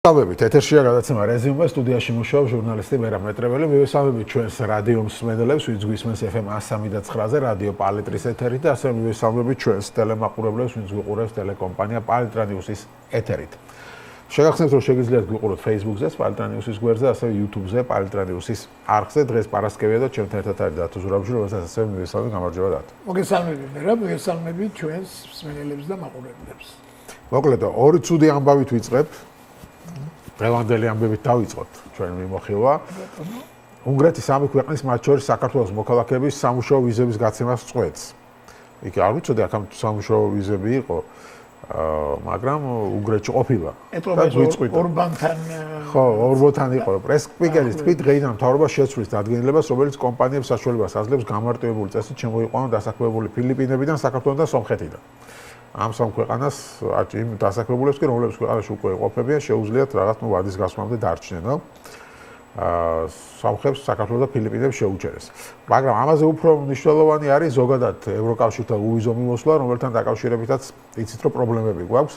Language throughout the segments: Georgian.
მოგესალმებით, ეთერშია გადაცემა რეზიუმე, სტუდიაში მუშაობს ჟურნალისტი მერაბ მეტრეველი. მივესალმებით ჩვენს რადიო მსმენელებს, ვინც გვისმენს FM 103.9-ზე, რადიო პალიტრის ეთერით და ასევე მივესალმებით ჩვენს ტელემაყურებლებს, ვინც გვიყურებს ტელეკომპანია პალიტრა ნიუსის ეთერით. შეგახსენებთ, რომ შეგიძლიათ გვიყუროთ Facebook-ზე, პალიტრა ნიუსის გვერდზე, ასევე YouTube-ზე, პალიტრა ნიუსის არხზე. დღეს პარასკევია და ჩვენთან ერთად არის დათო ზურაბიშვილი, რომელსაც ასევე მივესალმებით, გამარჯობა დათო. მოგესალმებით მერაბ, მივესალმებით ჩვენს მსმენელებს და მაყურებლებს. მოკლედ, ორი ცუდი ამბავით ვიწყებ. დღევანდელი ამბებით დავიწყოთ ჩვენ მიმოხილვა. უნგრეთის სამი ქვეყნის მათ შორის საქართველოს მოქალაქეების სამუშაო ვიზების გაცემას წყვეტს. იქ არ ვიცოდი აქ სამუშაო ვიზები იყო, მაგრამ უნგრეთში ყოფილა. ორბანთან ხო, ორბანთან იყო. პრეს-სპიკერის თქმით, დღეიდან მთავრობა შეცვლის დადგენილებას, რომელიც კომპანიებს საშუალებას აძლევს გამარტივებული წესით შემოიყვანონ დასაქმებული ფილიპინებიდან, საქართველოსთან და სომხეთიდან. ამ სამ ქვეყანას იმ დასაქმებულებს კი რომლებიც ქვეყანაში უკვე იყოფებიან შეუძლიათ რაღაც ვადის გასვლამდე დარჩენო. სომხებს საქართველოს და ფილიპინებს შეუჩერეს. მაგრამ ამაზე უფრო მნიშვნელოვანი არის ზოგადად ევროკავშირთან უვიზო მიმოსვლა, რომელთან დაკავშირებითაც იცით რომ პრობლემები გვაქვს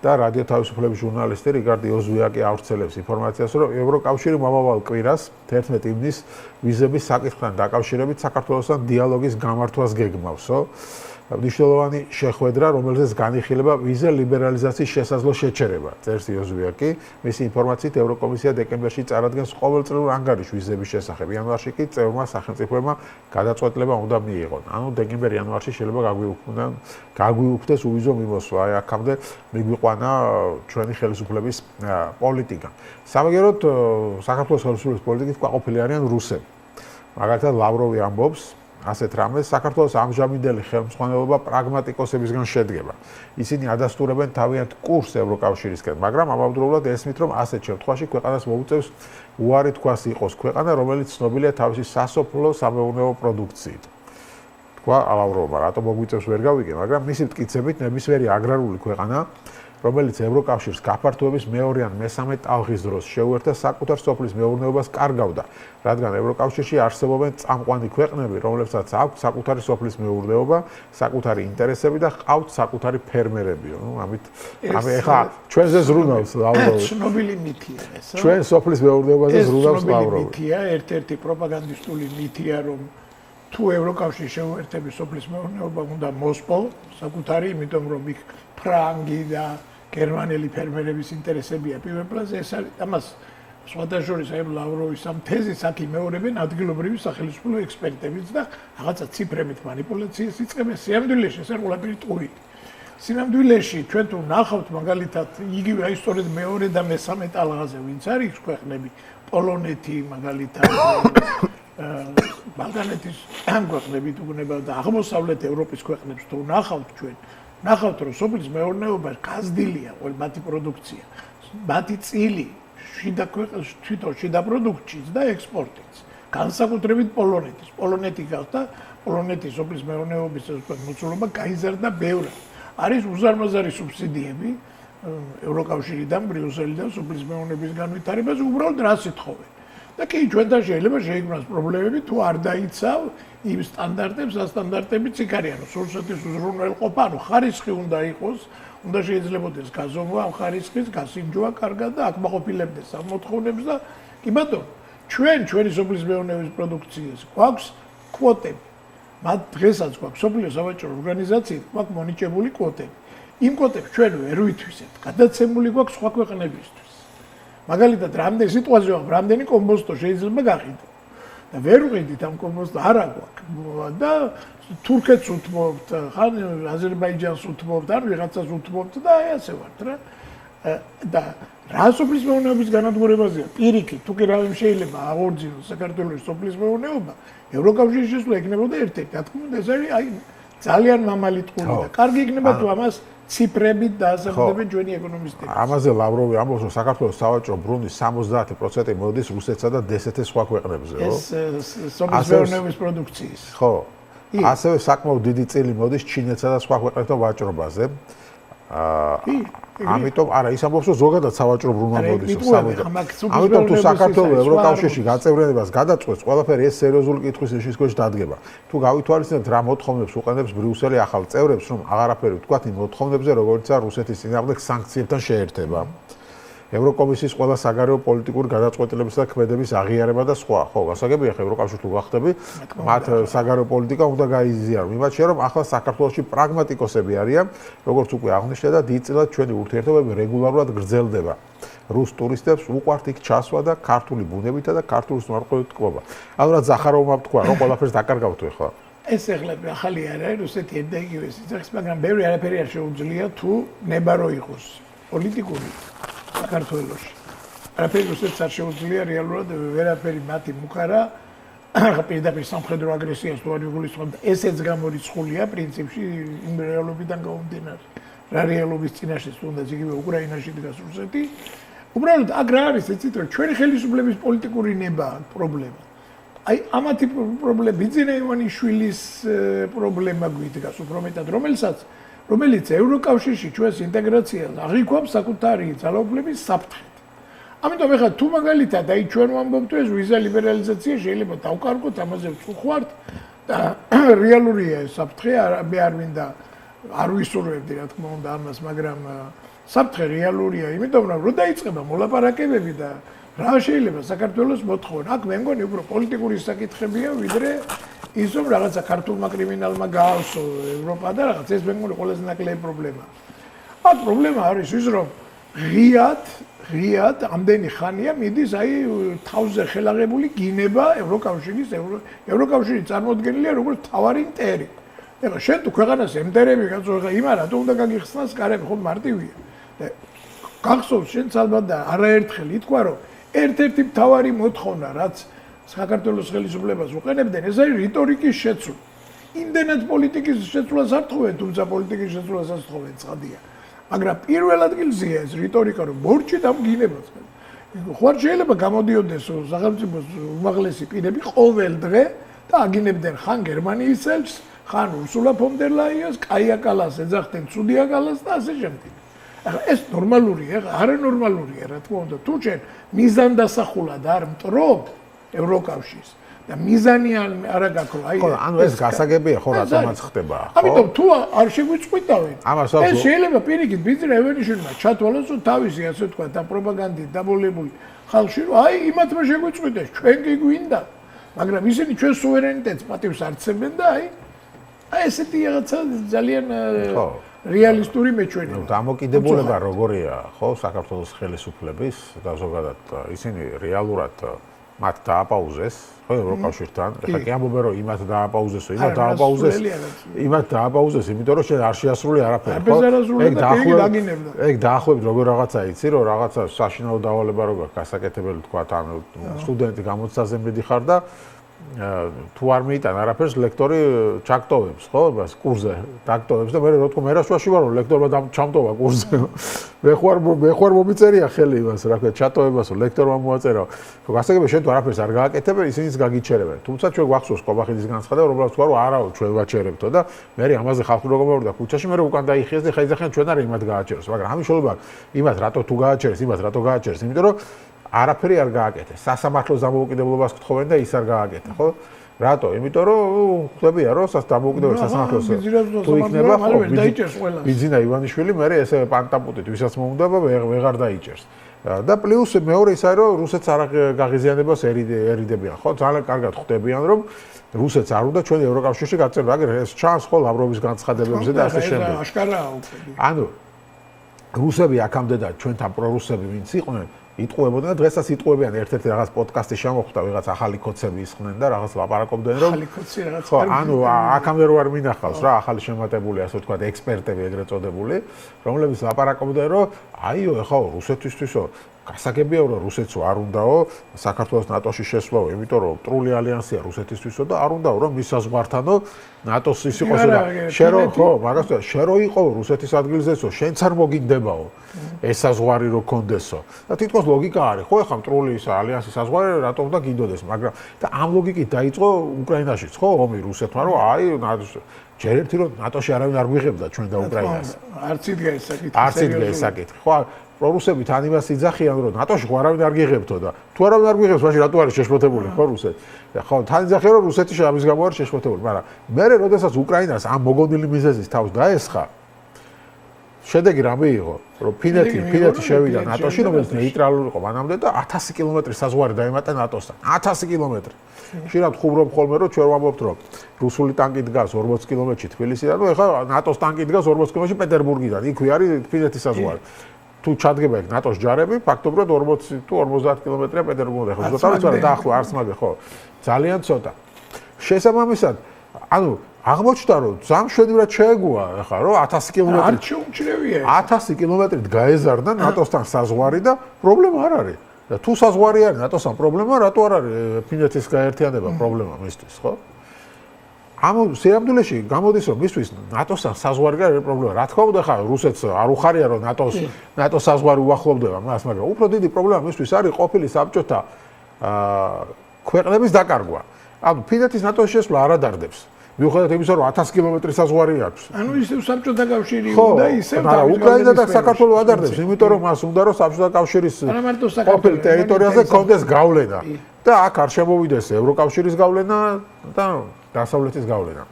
და რადიო თავისუფლების ჟურნალისტი რიგარდი ოზვიაკი ავრცელებს ინფორმაციას, რომ ევროკავშირი მომავალ კვირას 11 ივნის ვიზების საკითხთან დაკავშირებით საქართველოსთან დიალოგის გამართვას გეგმავსო. მნიშვნელოვანი შეხვედრა, რომელზეც განიხილება ვიზა ლიბერალიზაციის შესაძლო შეჩერება, წერს ოზვიაკი. მისი ინფორმაციით ევროკომისია დეკემბერში წარადგენს ყოველწლიურ ანგარიშს ვიზების შესახებ. იანვარში კი წევრმა სახელმწიფოებმა გადაწყვეტილება უნდა მიიღონ. ანუ დეკემბერ-იანვარში შეიძლება გაგვიუქმდეს უვიზო მიმოსვლა. აი აქამდე მიგვიყვანა ჩვენი ხელისუფლების პოლიტიკა. სამაგეროდ საქართველოს ხელისუფლების პოლიტიკით კვაყოფილი არიან რუსები. მაგალითად ლავროვი ამბობს ასეთ რამეს, საქართველოს ამჟამინდელი ხელმძღვანელობა პრაგმატიკოსებისგან შედგება. ისინი ადასტურებენ თავიანთ კურსს ევროკავშირისკენ, მაგრამ ამავდროულად ესმით, რომ ასეთ შემთხვევაში ქვეყანას მოუწევს უარი თქვას იყოს ქვეყანა, რომელიც ცნობილია თავისი სასოფლო სამეურნეო პროდუქციით. თქვა ლავროვმა, რატომ მოგვიწევს ვერ გავიგე, მაგრამ მისი მტკიცებით ნებისმიერი აგრარული ქვეყანა, რომელიც ევროკავშირს გაფართოების მეორე ან მესამე ტალღის დროს შეუერთდა საკუთარ სოფლის მეურნეობას კარგავდა, რადგან ევროკავშირში არსებობენ წამყვანი ქვეყნები, რომლებსაც აქვთ საკუთარი სოფლის მეურნეობა, საკუთარი ინტერესები და ყავთ საკუთარი ფერმერებიო. ამით ეხლა ჩვენზე ზრუნავს ლავროვი. ცნობილი მითია ეს. ჩვენ სოფლის მეურნეობაზე ზრუნავს ლავროვი. მითია, ერთ-ერთი პროპაგანდისტული მითია, რომ თუ ევროკავშირის შეუერთების სოფლის მეურნეობა უნდა მოსპო, საკუთარი, იმიტომ რომ იქ ფრანგი და გერმანელი ფერმერების ინტერესებია პირველ პლანზე, ეს არის ამას სხვათა შორის აი ლავროვის ამ თეზის აქ იმეორებენ ადგილობრივი სახელმწიფო ექსპერტებიც და რაღაცა ციფრებით манипуляციას იწყებენ. სიამდვილეში ეს არ ყველაფერი ტყუილი. სიამდვილეში ჩვენ თუ ნახავთ მაგალითად იგივე აი სწორედ მეორე და მესამე ტალღაზე ვინც არის ქვეყნები, პოლონეთი მაგალითად ბალკანეთის ქვეყნები თუ გნება და აღმოსავლეთ ევროპის ქვეყნებს თუ ნახავთ ჩვენ ნახავთ რომ სოფლის მეურნეობა გაზრდილია ყველა მათი პროდუქცია, მათი წილი თვითონ შიდა პროდუქტიც და ექსპორტიც. განსაკუთრებით პოლონეთი გახდა პოლონეთის სოფლის მეურნეობის მოცულობა გაიზარდა ბევრად. არის უზარმაზარი სუბსიდიები ევროკავშირიდან, ბრიუსელიდან სოფლის მეურნეობის განვითარებაზე უბრალოდ რას ითხოვენ. და კი ჩვენთან შეიძლება შეიქმნას პრობლემები თუ არ დაიცავ იმ სტანდარტებს, სტანდარტებიც იქ არიან. სურსათის უზრუნველყოფა, ანუ ხარისხი უნდა იყოს, უნდა შეიძლებოდეს გაზომვა ამ ხარისხის, გასინჯვა კარგად და აკმაყოფილებდეს ამ მოთხოვნებს და კი ბატონო, ჩვენი სოფლის მეურნეობის პროდუქციას გვაქვს კვოტები. მათ დღესაც გვაქვს სოფლიო სავაჭრო ორგანიზაციით გვაქვს მონიჭებული კვოტები. იმ კვოტებს ჩვენ ვერ ვითვისებთ, გადაცემული გვაქვს სხვა ქვეყნებისთვის. მაგალითად, რამდენი სიტყვაზე ვარ, რამდენი კომპოსტო შეიძლება გაყიდო. და ვერ ვყიდით ამ კომპოსტს, არა გვაქვს. და თურქეთს უთმობთ, ხან აზერბაიჯანს უთმობთ, არ ვიღაცას უთმობთ და აი ასე ვართ რა. და რა სოფლის მეურნეობის განადგურებაზეა? პირიქით, თუ კი რამე შეიძლება აღორძინოს საქართველოს სოფლის მეურნეობა, ევროკავშირის შესვლა იქნებოდა ერთ-ერთი. რა თქმა უნდა, ეს არის აი ძალიან მამალი ტყუილი და კარგი იქნება თუ ამას ციფრებით დაასახლებენ ჩვენი ეკონომისტები. ამაზე ლავროვი ამბობს, რომ საქართველოს სავაჭრო ბრუნვის 70% მოდის რუსეთსა და დსთ-ს სხვა ქვეყნებზე, ხო? ეს სოფლის მეურნეობის პროდუქციის. ხო. ასევე საკმაოდ დიდი წილი მოდის ჩინეთსა და სხვა ქვეყნებთან ვაჭრობაზე. ამიტომ არა, ის ამბობს, რომ ზოგადად სავაჭრო ბრუნვა მოდის სამუდამოდ. ამიტომ თუ საქართველოს ევროკავშირში გაწევრიანებას გადაწყვეტს, ყველაფერი ეს სერიოზული კითხვის ნიშნის ქვეშ დადგება. თუ გავითვალისწინებთ რა მოთხოვნებს უყენებს ბრიუსელი ახალ წევრებს, რომ აღარაფერი ვთქვათ იმ მოთხოვნებზე, როგორიცაა რუსეთის წინააღმდეგ სანქციებთან შეერთება. ევროკომისიის ყველა საგარეო პოლიტიკური გადაწყვეტილებისა და ქმედების აღიარება და სხვა. ხო, გასაგებია ხა ევროკავშირი თუ გახდები, მათ საგარეო პოლიტიკა უნდა გაიზიარონ. იმათშია რომ ახლა საქართველოში პრაგმატიკოსები არიან, როგორც უკვე აღნიშნე და დიდწილად ჩვენი ურთიერთობები რეგულარულად გრძელდება. რუს ტურისტებს უყვართ იქ ჩასვლა და ქართული ბუნებითა და ქართული სმარტყობით თქობა. ანუ რა ზახაროვმა თქვა, რომ ყველაფერს დაკარგავთ ახლა. ეს ახლა ახალი არ არის, რუსეთი ერთ და იგივე სიძახის, მაგრამ ბევრი არაფერი არ შეუძლია თუ ნება რო იყოს პოლიტიკური საქართველოში. არაფერი რუსეთს არ შეუძლია რეალურად ვერაფერი მათი მუქარა პირდაპირ სამხედრო აგრესიას თუ არ იგულისხმობ და ესეც გამორიცხულია პრინციპში იმ რეალობიდან გამომდინარე. რა რეალობის წინაშე თუნდაც იგივე უკრაინაში დგას რუსეთი. უბრალოდ აქ რა არის იცით რომ ჩვენი ხელისუფლების პოლიტიკური ნება პრობლემა. აი ამათი პრობლემა ბიძინა ივანიშვილის პრობლემა გვიდგას უფრო მეტად რომელიც ევროკავშირში ჩვენს ინტეგრაციას აღიქვამს საკუთარი ძალაუფლების საფრთხედ. ამიტომ ეხლა თუ მაგალითად აი ჩვენ ვამბობთ ეს ვიზა ლიბერალიზაცია შეიძლება დავკარგოთ ამაზე ვწუხართ და რეალურია ეს საფრთხე მე არ მინდა არ ვისურვებდი რა თქმა უნდა ამას მაგრამ საფრთხე რეალურია იმიტომ რომ რო დაიწყება მოლაპარაკებები და რა შეიძლება საქართველოს მოთხოვნა აქ მე მგონი უფრო პოლიტიკური საკითხებია ვიდრე ის რომ რაღაცა ქართულმა კრიმინალმა გაავსო ევროპა და რაღაც ეს მე მგონი ყველაზე ნაკლები პრობლემაა. აქ პრობლემა არის ის რომ ღიად ამდენი ხანია მიდის აი თავზე ხელაღებული გინება ევროკავშირი წარმოდგენილია როგორც თავარი მტერი. ეხლა შენ თუ ქვეყანას ემტერები გაწოხა იმა რატო უნდა გაგიხსნას კარები ხო მარტივია. და გახსოვს შენ ალბათ და არაერთხელ ითქვა რომ ერთ-ერთი მთავარი მოთხოვნა რაც საქართველოს ხელისუფლებას უყენებდნენ ეს არის რიტორიკის შეცვლა. იმდენად პოლიტიკის შეცვლას არ თხოვენ, თუმცა პოლიტიკის შეცვლასაც თხოვენ ცხადია. მაგრამ პირველ ადგილზეა ეს რიტორიკა რომ მორჩით ამ გინებას. ხო არ შეიძლება გამოდიოდეს სახელმწიფოს უმაღლესი პირები ყოველ დღე და აგინებდნენ ხან გერმანიის წელს, ხან ურსულა ფონ დერ ლაიენს, კაია კალას ეძახდნენ ცუდია კალას და ასე შემდეგ. ახლა ეს ნორმალურია, არანორმალურია რა თქმა უნდა. თუ ჩვენ მიზანდასახულად არ მტრობ ევროკავშირს და მიზანი არა გაქრო აი ხო ანუ ეს გასაგებია ხო რატომაც ხდება ხო ამიტომ თუ არ შეგვიწყვიტავენ ეს შეიძლება პირიქით ბიძინა ევენიშვილმა ჩათვალოს რომ თავისი ასე თქვა და პროპაგანდით დაბოლებული ხალხში რომ აი იმათმა შეგვიწყვიტეს ჩვენ კი გვინდა მაგრამ ისინი ჩვენ სუვერენიტეტს პატივს არცემენ და აი ესეთი რაღაცა ძალიან რეალისტური მეჩვენება დამოკიდებულება როგორია ხო საქართველოს ხელისუფლების და ზოგადად ისინი რეალურად მათ დააპაუზეს ხო ევროკავშირთან ეხლა კი ამბობენ რომ იმათ დააპაუზესო იმათ დააპაუზეს იმიტომ რომ შენ არ შეასრულე არაფერი ხო ეგ დაახლოებით როგორ რაღაცა იცი რომ რაღაცა საშინაო დავალება რო გაქვს გასაკეთებელი თქვა ან სტუდენტი გამოცდაზე მიდიხარ და თუ არ მიიტან არაფერს ლექტორი ჩაგტოვებს ხო მას კურსზე დაგტოვებს და მე რო თქო მერასვაში ვარ რომ ლექტორმა ჩამტოვა კურსზე მე ხوار მომიწერია ხელი იმას რა ქვია ჩატოვებასო ლექტორმა მოაწერა ხო გასაგებია შენ თუ არაფერს არ გააკეთებენ ისინიც გაგიჩერებენ თუმცა ჩვენ გვახსოვს კობახიძის განცხადება რომ თქვა რომ არაო ჩვენ ვაჩერებთო და მე ამაზე ხალხი რო გამოვიდა ქუჩაში მე უკან დაიხიეს და ხა იძახიან ჩვენ არ იმათ გააჩეროს მაგრამ ამის შეიძლება იმათ რატო თუ გააჩერეს იმათ რატო გააჩერეს იმიტომ რომ არაფერი არ გააკეთეს. სასამართლოს დამოუკიდებლობას გთხოვენ და ის არ გააკეთა, ხო? რატო? იმიტომ რომ ხვდებია რომ დამოუკიდებლობის სასამართლოს თუ იქნება ხო ბიძინა ივანიშვილი მე ესე პანტაპუტით ვისაც მოუნდება ვეღარ დაიჭერს. და პლუს მეორე ის არის რომ რუსეთს არ გაღიზიანებას ერიდებიან, ხო? ძალიან კარგად ხვდებიან რომ რუსეთს არ უნდა ჩვენ ევროკავშირში გაწევრება, მაგრამ ეს ჩანს ხო ლავროვის განცხადებებზე და ასე შემდეგ. აშკარაა უკვე. ანუ რუსები აქამდე და ჩვენთან პრორუსები ვინც იყვნენ იტყუებოდნენ და დღესაც იტყუებიან ერთ-ერთი რაღაც პოდკასტი შემოხვდა ვიღაც ახალი კოცები ისხდნენ და რაღაც ლაპარაკობდნენ რომ ახალი კოცი რაღაც ხო ანუ აქამდე რო არ მინახავს რა ახალი შემატებული ასე ვთქვათ ექსპერტები ეგრეთ წოდებული რომლებიც ლაპარაკობდნენ რომ აიო ეხლა რუსეთისთვისო გასაგებია რომ რუსეთს არ უნდაო საქართველოს ნატოში შესვლაო იმიტომ რომ მტრული ალიანსია რუსეთისთვისო და არ უნდაო რომ მის საზღვართანო ნატოს ის იყოსო და შენ რო ხო მაგას შენ რო იყო რუსეთის ადგილზეცო შენც არ მოგინდებაო ეს საზღვარი რო კონდესო და თითქოს ლოგიკა არის ხო ეხლა მტრული ის ალიანსის საზღვარი რატო უნდა გინდოდეს მაგრამ და ამ ლოგიკით დაიწყო უკრაინაშიც ხო ომი რუსეთმა რომ აი ჯერ ერთი რომ ნატოში არავინ არ გვიღებდა ჩვენ და უკრაინას არც იდგა ეს საკითხი ხო პრორუსები თან იმას იძახიან რომ ნატოში ხო არავინ არ გიღებთო და თუ არავინ არ გიღებს მაშინ რატო არის შეშფოთებული ხო რუსეთი ხო თან იძახიან რომ რუსეთი ამის გამო არის შეშფოთებული მაგრამ მე როდესაც უკრაინას ამ მოგონილი მიზეზის თავს დაესხა შედეგი რამე იყო, რომ ფინეთი შევიდა ნატოში, რომელიც ნეიტრალური იყო მანამდე და 1000 კილომეტრი საზღვარი დაემატა ნატოსთან. 1000 კილომეტრი. ხშირად ხუბრობ ხოლმე, რომ ჩვენ ვამბობთ, რომ რუსული ტანკი დგას 40 კილომეტრში თბილისიდან, ნუ ეხლა ნატოს ტანკი დგას 40 კილომეტრში პეტერბურგიდან. იქვე არის ფინეთის საზღვარი. თუ ჩადგება ეგ ნატოს ჯარები, ფაქტობრივად 40 თუ 50 კილომეტრია პეტერბურგიდან. ხო, ზოგადად დაახლოებით არც მაგე, ხო. ძალიან ცოტა. შესაბამისად, ანუ აღმოჩნდა რომ ზამშვენივრად შეეგუა ახლა რომ 1000 კილომეტრი არ შეუმჩნევია 1000 კილომეტრით გაეზარდა ნატოსთან საზღვარი და პრობლემა არ არის და თუ საზღვარი არის ნატოსთან პრობლემა რატო არ არის ფინეთის გაერთიანება პრობლემა მისთვის ხო ამ სიამბულეში გამოდის რომ მისთვის ნატოსთან საზღვარი არის პრობლემა რა თქმა უნდა ხა რუსეთს არ უხარია რომ ნატოს საზღვარი უახლოვდება მას მაგრამ უფრო დიდი პრობლემა მისთვის არის ყოფილი საბჭოთა ქვეყნების დაკარგვა ანუ ფინეთის ნატოს შესვლა არ ადარდებს მიუხედავად იმისა, რომ 1000 კილომეტრის საზღვარი აქვს. ანუ ისევ საბჭოთა კავშირი უნდა ისევ უკრაინა და საქართველო ადარდებს, იმიტომ რომ მას უნდა რომ საბჭოთა კავშირის ყოფილ ტერიტორიაზე კონდეს გავლენა და აქ არ შემოვიდეს ევროკავშირის გავლენა და დასავლეთის გავლენა.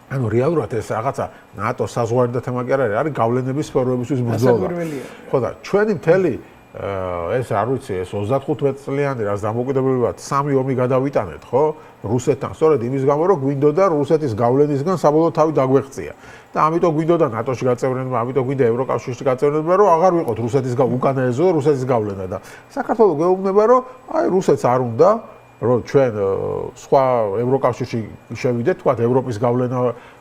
ანუ რეალურად ეს რაღაცა ნატოს საზღვარი და თემა კი არ არის, არის გავლენების სფეროებისთვის ბრძოლა. ხო და ჩვენი მთელი ეს არ ვიცი ეს 35 წლიანი რაც დამოუკიდებლობად 3 ომი გადავიტანეთ ხო რუსეთთან სწორედ იმის გამო რომ გვინდოდა რუსეთის გავლენისგან საბოლოო თავი დაგვეღწია და ამიტომ გვინდოდა ნატოში გაწევრიანება ამიტომ გვინდა ევროკავშირში გაწევრიანება რომ აღარ ვიყოთ რუსეთის უკანა ეზო და რუსეთის გავლენა და საქართველოს გვეუბნება რომ აი რუსეთს არ უნდა რომ ჩვენ სხვა ევროკავშირში შევიდეთ თქვა ევროპის გავლენა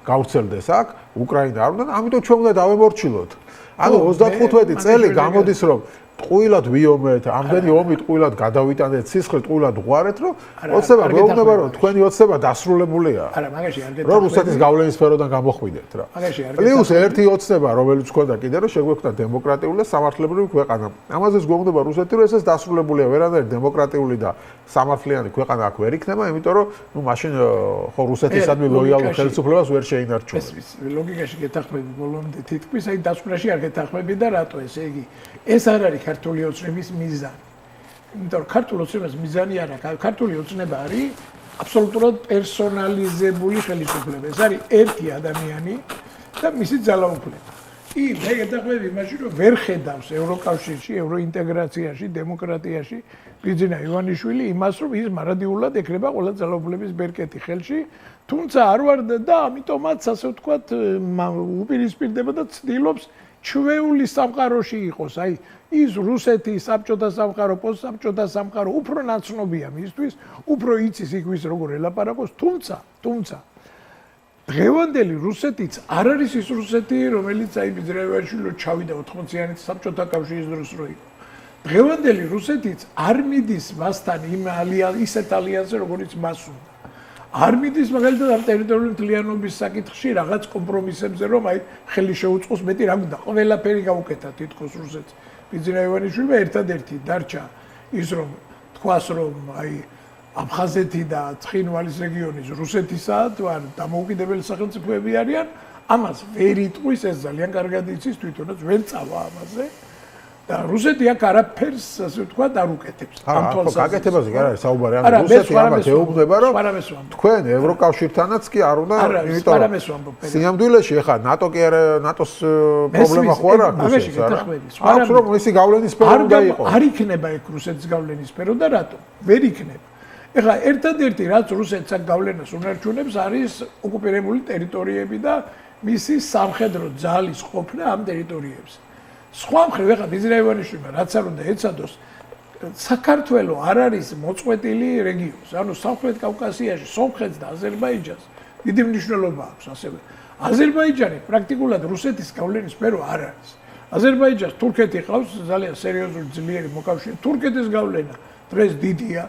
გავრცელდეს აქ უკრაინა არ უნდა ამიტომ ჩვენ უნდა დავემორჩილოთ ანუ 35 წელი გამოდის რომ ტყუილად ვიომეთ, ამდენი ომი ტყუილად გადავიტანეთ, სისხლი ტყუილად ვყარეთ, რომ ოცნება მეუბნება რომ თქვენი ოცნება დასრულებულია. არა, მაგაში არ გეტყვი. რომ რუსეთის გავლენის სფეროდან გამოხვიდეთ რა. მაგაში არ გეტყვი. პლუს ერთი ოცნება, რომელიც გვქონდა კიდე რომ შეგვექნა დემოკრატიული და სამართლებრივი ქვეყანა. ამაზეც გვეუბნება რუსეთი რომ ესეც დასრულებულია, ვერანაირ დემოკრატიული და სამართლიანი ქვეყანა აქ ვერ იქნება, იმიტომ რომ ნუ მაშინ ხო რუსეთისადმი ლოიალურ ხელისუფლებას ვერ შეინარჩუნებს. ეს ლოგიკაში გეთახმები ბოლომდე თითქმის აი დასკვნაში არ გეთახმები და რატო ესე იგი ეს არ არის ქართული ოცნების მიზანი. იმიტომ რომ ქართული ოცნების მიზანი არა, ქართული ოცნება არის აბსოლუტურად პერსონალიზებული ხელისუფლება. ეს არის ერთი ადამიანი და მისი ძალაუფლება. მე გეთახმები მაშინ რომ ვერ ხედავს ევროკავშირში, ევროინტეგრაციაში, დემოკრატიაში ბიძინა ივანიშვილი იმას რომ ის მარადიულად ეკრება ყველა ძალაუფლების ბერკეტი ხელში, თუმცა არ ვარ და ამიტომაც ასე ვთქვათ უპირისპირდება და ცდილობს ჩვეული სამყაროში იყოს, აი ის რუსეთი, საბჭოთა სამყარო, პოსტსაბჭოთა სამყარო უფრო ნაცნობია მისთვის, უფრო იცის იქ ვის როგორ ელაპარაკოს, თუმცა დღევანდელი რუსეთიც არ არის ის რუსეთი, რომელიც აი ბიძრევაშვილი ჩავიდა 80-იანი საბჭოთა კავშირის დროს რო იყო. დღევანდელი რუსეთიც არ მიდის მასთან იმ ისეთ ალიანსზე, როგორც მას უნდა. არ მიდის მაგალითად ამ ტერიტორიული მთლიანობის საკითხში რაღაც კომპრომისებზე, რომ აი ხელი შეუწყოს მეტი რა გქონდა, ყველაფერი გავუკეთა თითქოს რუსეთს. ბიძინა ივანიშვილმა ერთადერთი დარჩა ის რომ თქვას რომ აი აფხაზეთი და ცხინვალის რეგიონის რუსეთისა თუ არ დამოუკიდებელი სახელმწიფოები არიან, ამას ვერ იტყვის ეს ძალიან კარგად იცის თვითონაც ვერ წავა ამაზე. და რუსეთი აქ არაფერს ასე ვთქვათ არ უკეთებს. ამ თვალსაზრისით. გაკეთებაზე კი არ არის საუბარი, ანუ რუსეთი ამათ ეუბნება რომ თქვენ ევროკავშირთანაც კი არ უნდა, იმიტომ რომ სინამდვილეში ახლა ნატო კი არ ნატოს პრობლემა ხო არ აქვს ეს არა. აქვს რომ ისი გავლენის სფერო უნდა იყოს. არ იქნება ეგ რუსეთის გავლენის სფერო და რატო? ვერ იქნება. ეხლა ერთადერთი რაც რუსეთს აქ გავლენას უნარჩუნებს არის ოკუპირებული ტერიტორიები და მისი სამხედრო ძალის ყოფნა ამ ტერიტორიებზე. სხვა მხრივ ეხლა ბიძინა ივანიშვილმა რაც არ უნდა ეცადოს საქართველოს არ არის მოწყვეტილი რეგიონი ანუ სამხრეთ კავკასიაში სომხეთს და აზერბაიჯანს დიდი მნიშვნელობა აქვს ასევე აზერბაიჯანი პრაქტიკულად რუსეთის გავლენის სფერო არ არის აზერბაიჯანს თურქეთი ყავს ძალიან სერიოზული ძლიერი მოკავშირე თურქეთის გავლენა დღეს დიდია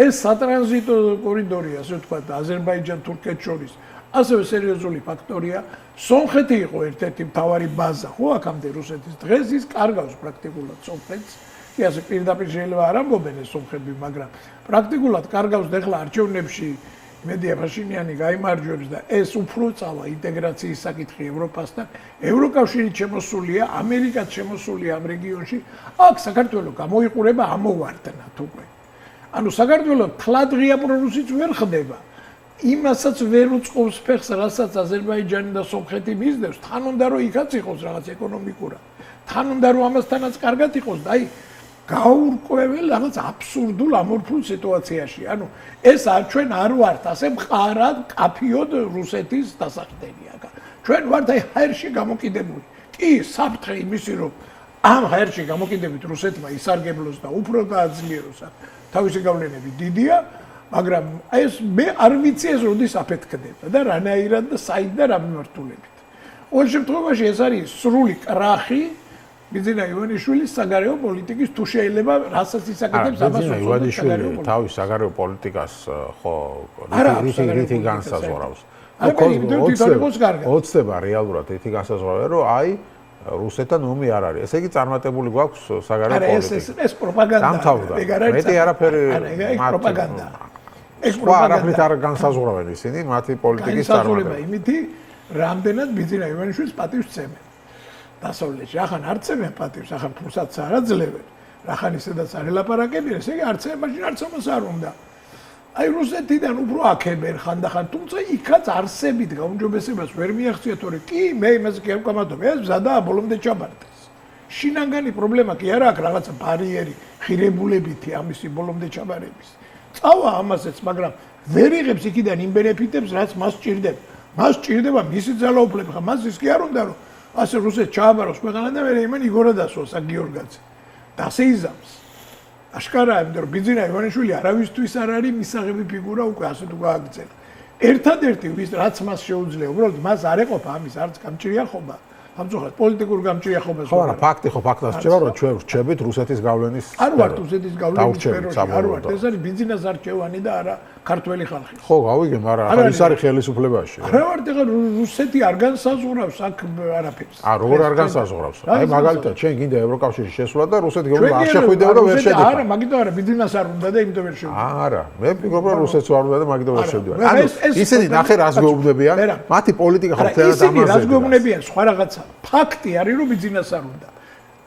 ეს სატრანზიტო კორიდორია ასე ვთქვათ აზერბაიჯან-თურქეთს შორის ასევე სერიოზული ფაქტორია. სომხეთი იყო ერთ-ერთი მთავარი ბაზა, ხო, აქამდე რუსეთის. დღეს ის კარგავს პრაქტიკულად სომხეთს. კი, ასე პირდაპირ შეიძლება არ ამბობენ ეს სომხები, მაგრამ პრაქტიკულად კარგავს და ახლა არჩევნებში მედია ფაშინიანი გაიმარჯვებს და ეს უფრო წავა ინტეგრაციის საკითხი ევროპასთან. ევროკავშირით შემოსულია, ამერიკაც შემოსულია ამ რეგიონში. აქ საქართველოს გამოიყურება ამოვარდნად უკვე. ანუ საქართველოს თლად ღია პრორუსიც ვერ ხდება. იმასაც ვერ უწყობს ფეხს, რასაც აზერბაიჯანი და სომხეთი მისდევს, თან უნდა რომ იქაც იყოს რაღაც ეკონომიკურად. თან უნდა რომ ამასთანაც კარგად იყოს და აი გაურკვეველ რაღაც აბსურდულ ამორფულ სიტუაციაში. ანუ ეს ჩვენ არ ვართ ასე მყარად, კაფიოდ რუსეთის დასახდენი აქ. ჩვენ ვართ აი ჰაერში გამოკიდებული. კი, საფრთხე იმისი რომ ამ ჰაერში გამოკიდებით რუსეთმა ისარგებლოს და უფრო გააძლიეროს თავისი გავლენები დიდია, მაგრამ ეს მე არ ვიცი ეს როდის აფეთქდება და რანაირად და საით და რა მიმართულებით. ყოველ შემთხვევაში ეს არის სრული კრახი ბიძინა ივანიშვილის საგარეო პოლიტიკის თუ შეიძლება რასაც ისაკეთებს ამას ბიძინა ივანიშვილი თავის საგარეო პოლიტიკას ხო რითი განსაზღვრავს. ოცნება რეალურად რითი განსაზღვრავია რომ აი რუსეთთან ომი არ არის. ესე იგი წარმატებული გვაქვს საგარეო პოლიტიკა. ეს პროპაგანდაა. მეტი არაფერი ეს პროპაგანდაა. ეს არაფრით არ განსაზღვრავენ ისინი მათი პოლიტიკის წარმატება. იმითი რამდენად ბიძინა ივანიშვილის პატივს ცემენ. დასავლეთში ახან არ ცემენ პატივს, ახან ფულსაც არ აძლევენ. ახან ისედაც არ ელაპარაკებიან, ესე იგი არ ცემენ, მაშინ არც ამას არ უნდა. აი რუსეთიდან უფრო აქებენ ხანდახან, თუმცა იქაც არსებით გაუმჯობესებას ვერ მიაღწიათ, თორე კი მე იმას კი არ ვკამათობ, ეს მზადაა ბოლომდე ჩაბარდეს. შინაგანი პრობლემა კი არა აქვს რაღაცა ბარიერი, ღირებულებითი ამისი ბოლომდე ჩაბარების. წავა ამაზეც, მაგრამ ვერ იღებს იქიდან იმ ბენეფიტებს, რაც მას სჭირდება. მას სჭირდება მისი ძალაუფლება, ხა მას ის კი არ უნდა რომ ასე რუსეთს ჩააბაროს ქვეყანა და მე იმენ იგორად ასვას აქ გიორგაძე. და ასე იზამს. აშკარაა, იმიტომ რომ ბიძინა ივანიშვილი არავისთვის არ არის მისაღები ფიგურა უკვე ასე თუ გააგრძელა. ერთადერთი ვის რაც მას შეუძლია, უბრალოდ მას არ ეყოფა ამის არც გამჭრიახობა. ამწუხარად პოლიტიკურ გამჭრიახობას. ხო, არა, ფაქტი ხო ფაქტად რჩება, რომ ჩვენ რჩებით რუსეთის გავლენის. არ ვართ რუსეთის გავლენის სფეროში, არ ვართ. ეს არის ბიძინას არჩევანი და არა ქართველი ხალხი. ხო, გავიგე, მაგრამ ახლა ის არის ხელისუფლებაში. არა ვართ, ეხლა რუსეთი არ განსაზღვრავს აქ არაფერს. როგორ არ განსაზღვრავს? აი მაგალითად, ჩვენ გინდა ევროკავშირის შესვლა და რუსეთი გეუბნება არ შეხვიდეო და ვერ შედიხარ. არა, მაგიტომ არა, ბიძინას არ უნდა და იმიტომ ვერ შევიდა. არა, მე ვფიქრობ, რომ რუსეთს არ უნდა და მაგიტომ ვერ შევიდა. ანუ ისინი ნახე რას გეუბნებიან? მათი პოლიტიკა ხო თეატრ ამაზე. ისინი რას გეუბნებიან? სხვა რაღაცა. ფაქტი არის, რომ ბიძინას არ უნდა.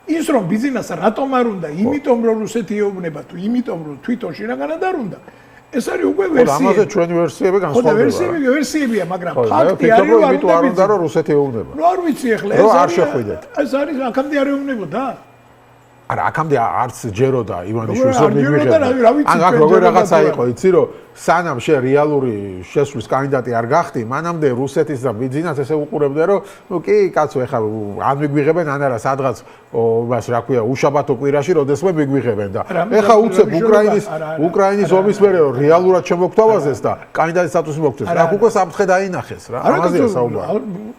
ის რომ ბიძინას რატომ არ უნდა? იმიტომ რომ რუსეთი ეუბნება თუ იმიტომ რომ თვითონ შინაგანად არ უნდა. ეს არის უკვე ვერსია. ამაზე ჩვენი ვერსიები განსხვავდება. ხო, ვერსიებია, მაგრამ ფაქტი არის, რომ არ უნდა რომ რუსეთი ეუბნება. ნუ არ ვიცი ახლა ეს არ შეხვიდეთ. ეს არის აქამდე არ ეუბნებოდა. არა, აქამდე არც ჯეროდა ივანიშვილს რომ მიგვიღებდა. ან აქ როგორ რაღაცა იყო, იცი რომ სანამ შენ რეალური შესვლის კანდიდატი არ გახდი, მანამდე რუსეთის და ბიძინას ესე უყურებდა რომ ნუ კი კაცო, ეხა ან მიგვიღებენ ან არა, სადღაც მას რა ქვია, უშაბათო კვირაში როდესმე მიგვიღებენ და ეხა უცებ უკრაინის ომის მერე რეალურად შემოგთავაზეს და კანდიდატის სტატუსი მოგწეს. აქ უკვე საფრთხე დაინახეს რა. ამაზეა საუბარი.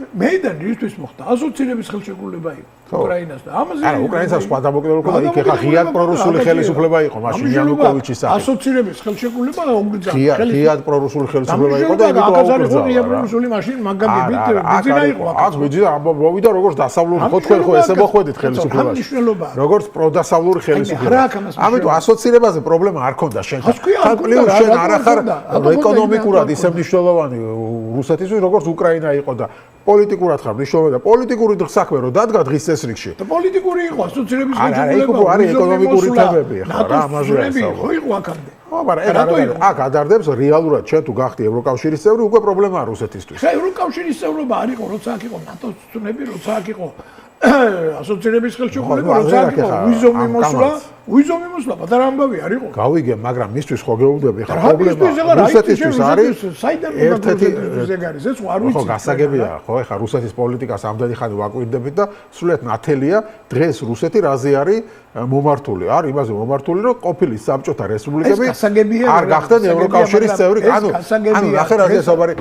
მეიდან ისთვის მოხდა ასოცირების ხელშეკრულება იყო უკრაინას და ამაზე არა უკრაინას სხვა დამოკიდებული იყო იქ ახლა ღიად პრორუსული ხელისუფლება იყო მაშინ იანუკოვიჩის სახით ასოცირების ხელშეკრულება ოგრძა ღიად პრორუსული ხელისუფლება იყო და იმიტომ აუგრძა ღიად პრორუსული მაშინ მაგალითად ბიძინა იყო აქ ბიძინა მოვიდა როგორც დასავლური ხო თქვენ ხო ესე მოხვედით ხელისუფლებაში როგორც პროდასავლური ხელისუფლება ამიტომ ასოცირებაზე პრობლემა არ ქონდა შენთან თან პლუს შენ არ ახარ ეკონომიკურად ისე მნიშვნელოვანი რუსეთისთვის როგორც უკრაინა იყო და პოლიტიკურად ხარ მნიშვნელოვანი და პოლიტიკური საქმე რო დადგა დღის წესრიგში. და პოლიტიკური იყო ასოცირების ხელშეკრულება. არა, არის ეკონომიკური თემები ხარ რა, ამაზეა საუბარი. ხო იყო აქამდე. ხო, მაგრამ აქ ადარდებს რეალურად ჩვენ თუ გახდი ევროკავშირის წევრი, უკვე პრობლემაა რუსეთისთვის. ხა ევროკავშირის წევრობა არ იყო, როცა აქ იყო ნატოს წვნები, როცა აქ იყო ასოცირების ხელშეკრულება, როცა აქ იყო ვიზომი მოსვლა, პატარა ამბავი არ იყო. გავიგე, მაგრამ მისთვის ხო გეუბნები ხა პრობლემა რუსეთისთვის არის ერთ-ერთი ზეგარის ეს არ ვიცი. ხო, გასაგებია, ხო, ეხა რუსეთის პოლიტიკას ამდენი ხანი ვაკვირდებით და სულეთ ნათელია დღეს რუსეთი რაზე არის მომართული. არ იმაზე მომართული, რომ ყოფილი საბჭოთა რესპუბლიკები არ გახდნენ ევროკავშირის წევრი. ანუ ნახე რაზეა საუბარი.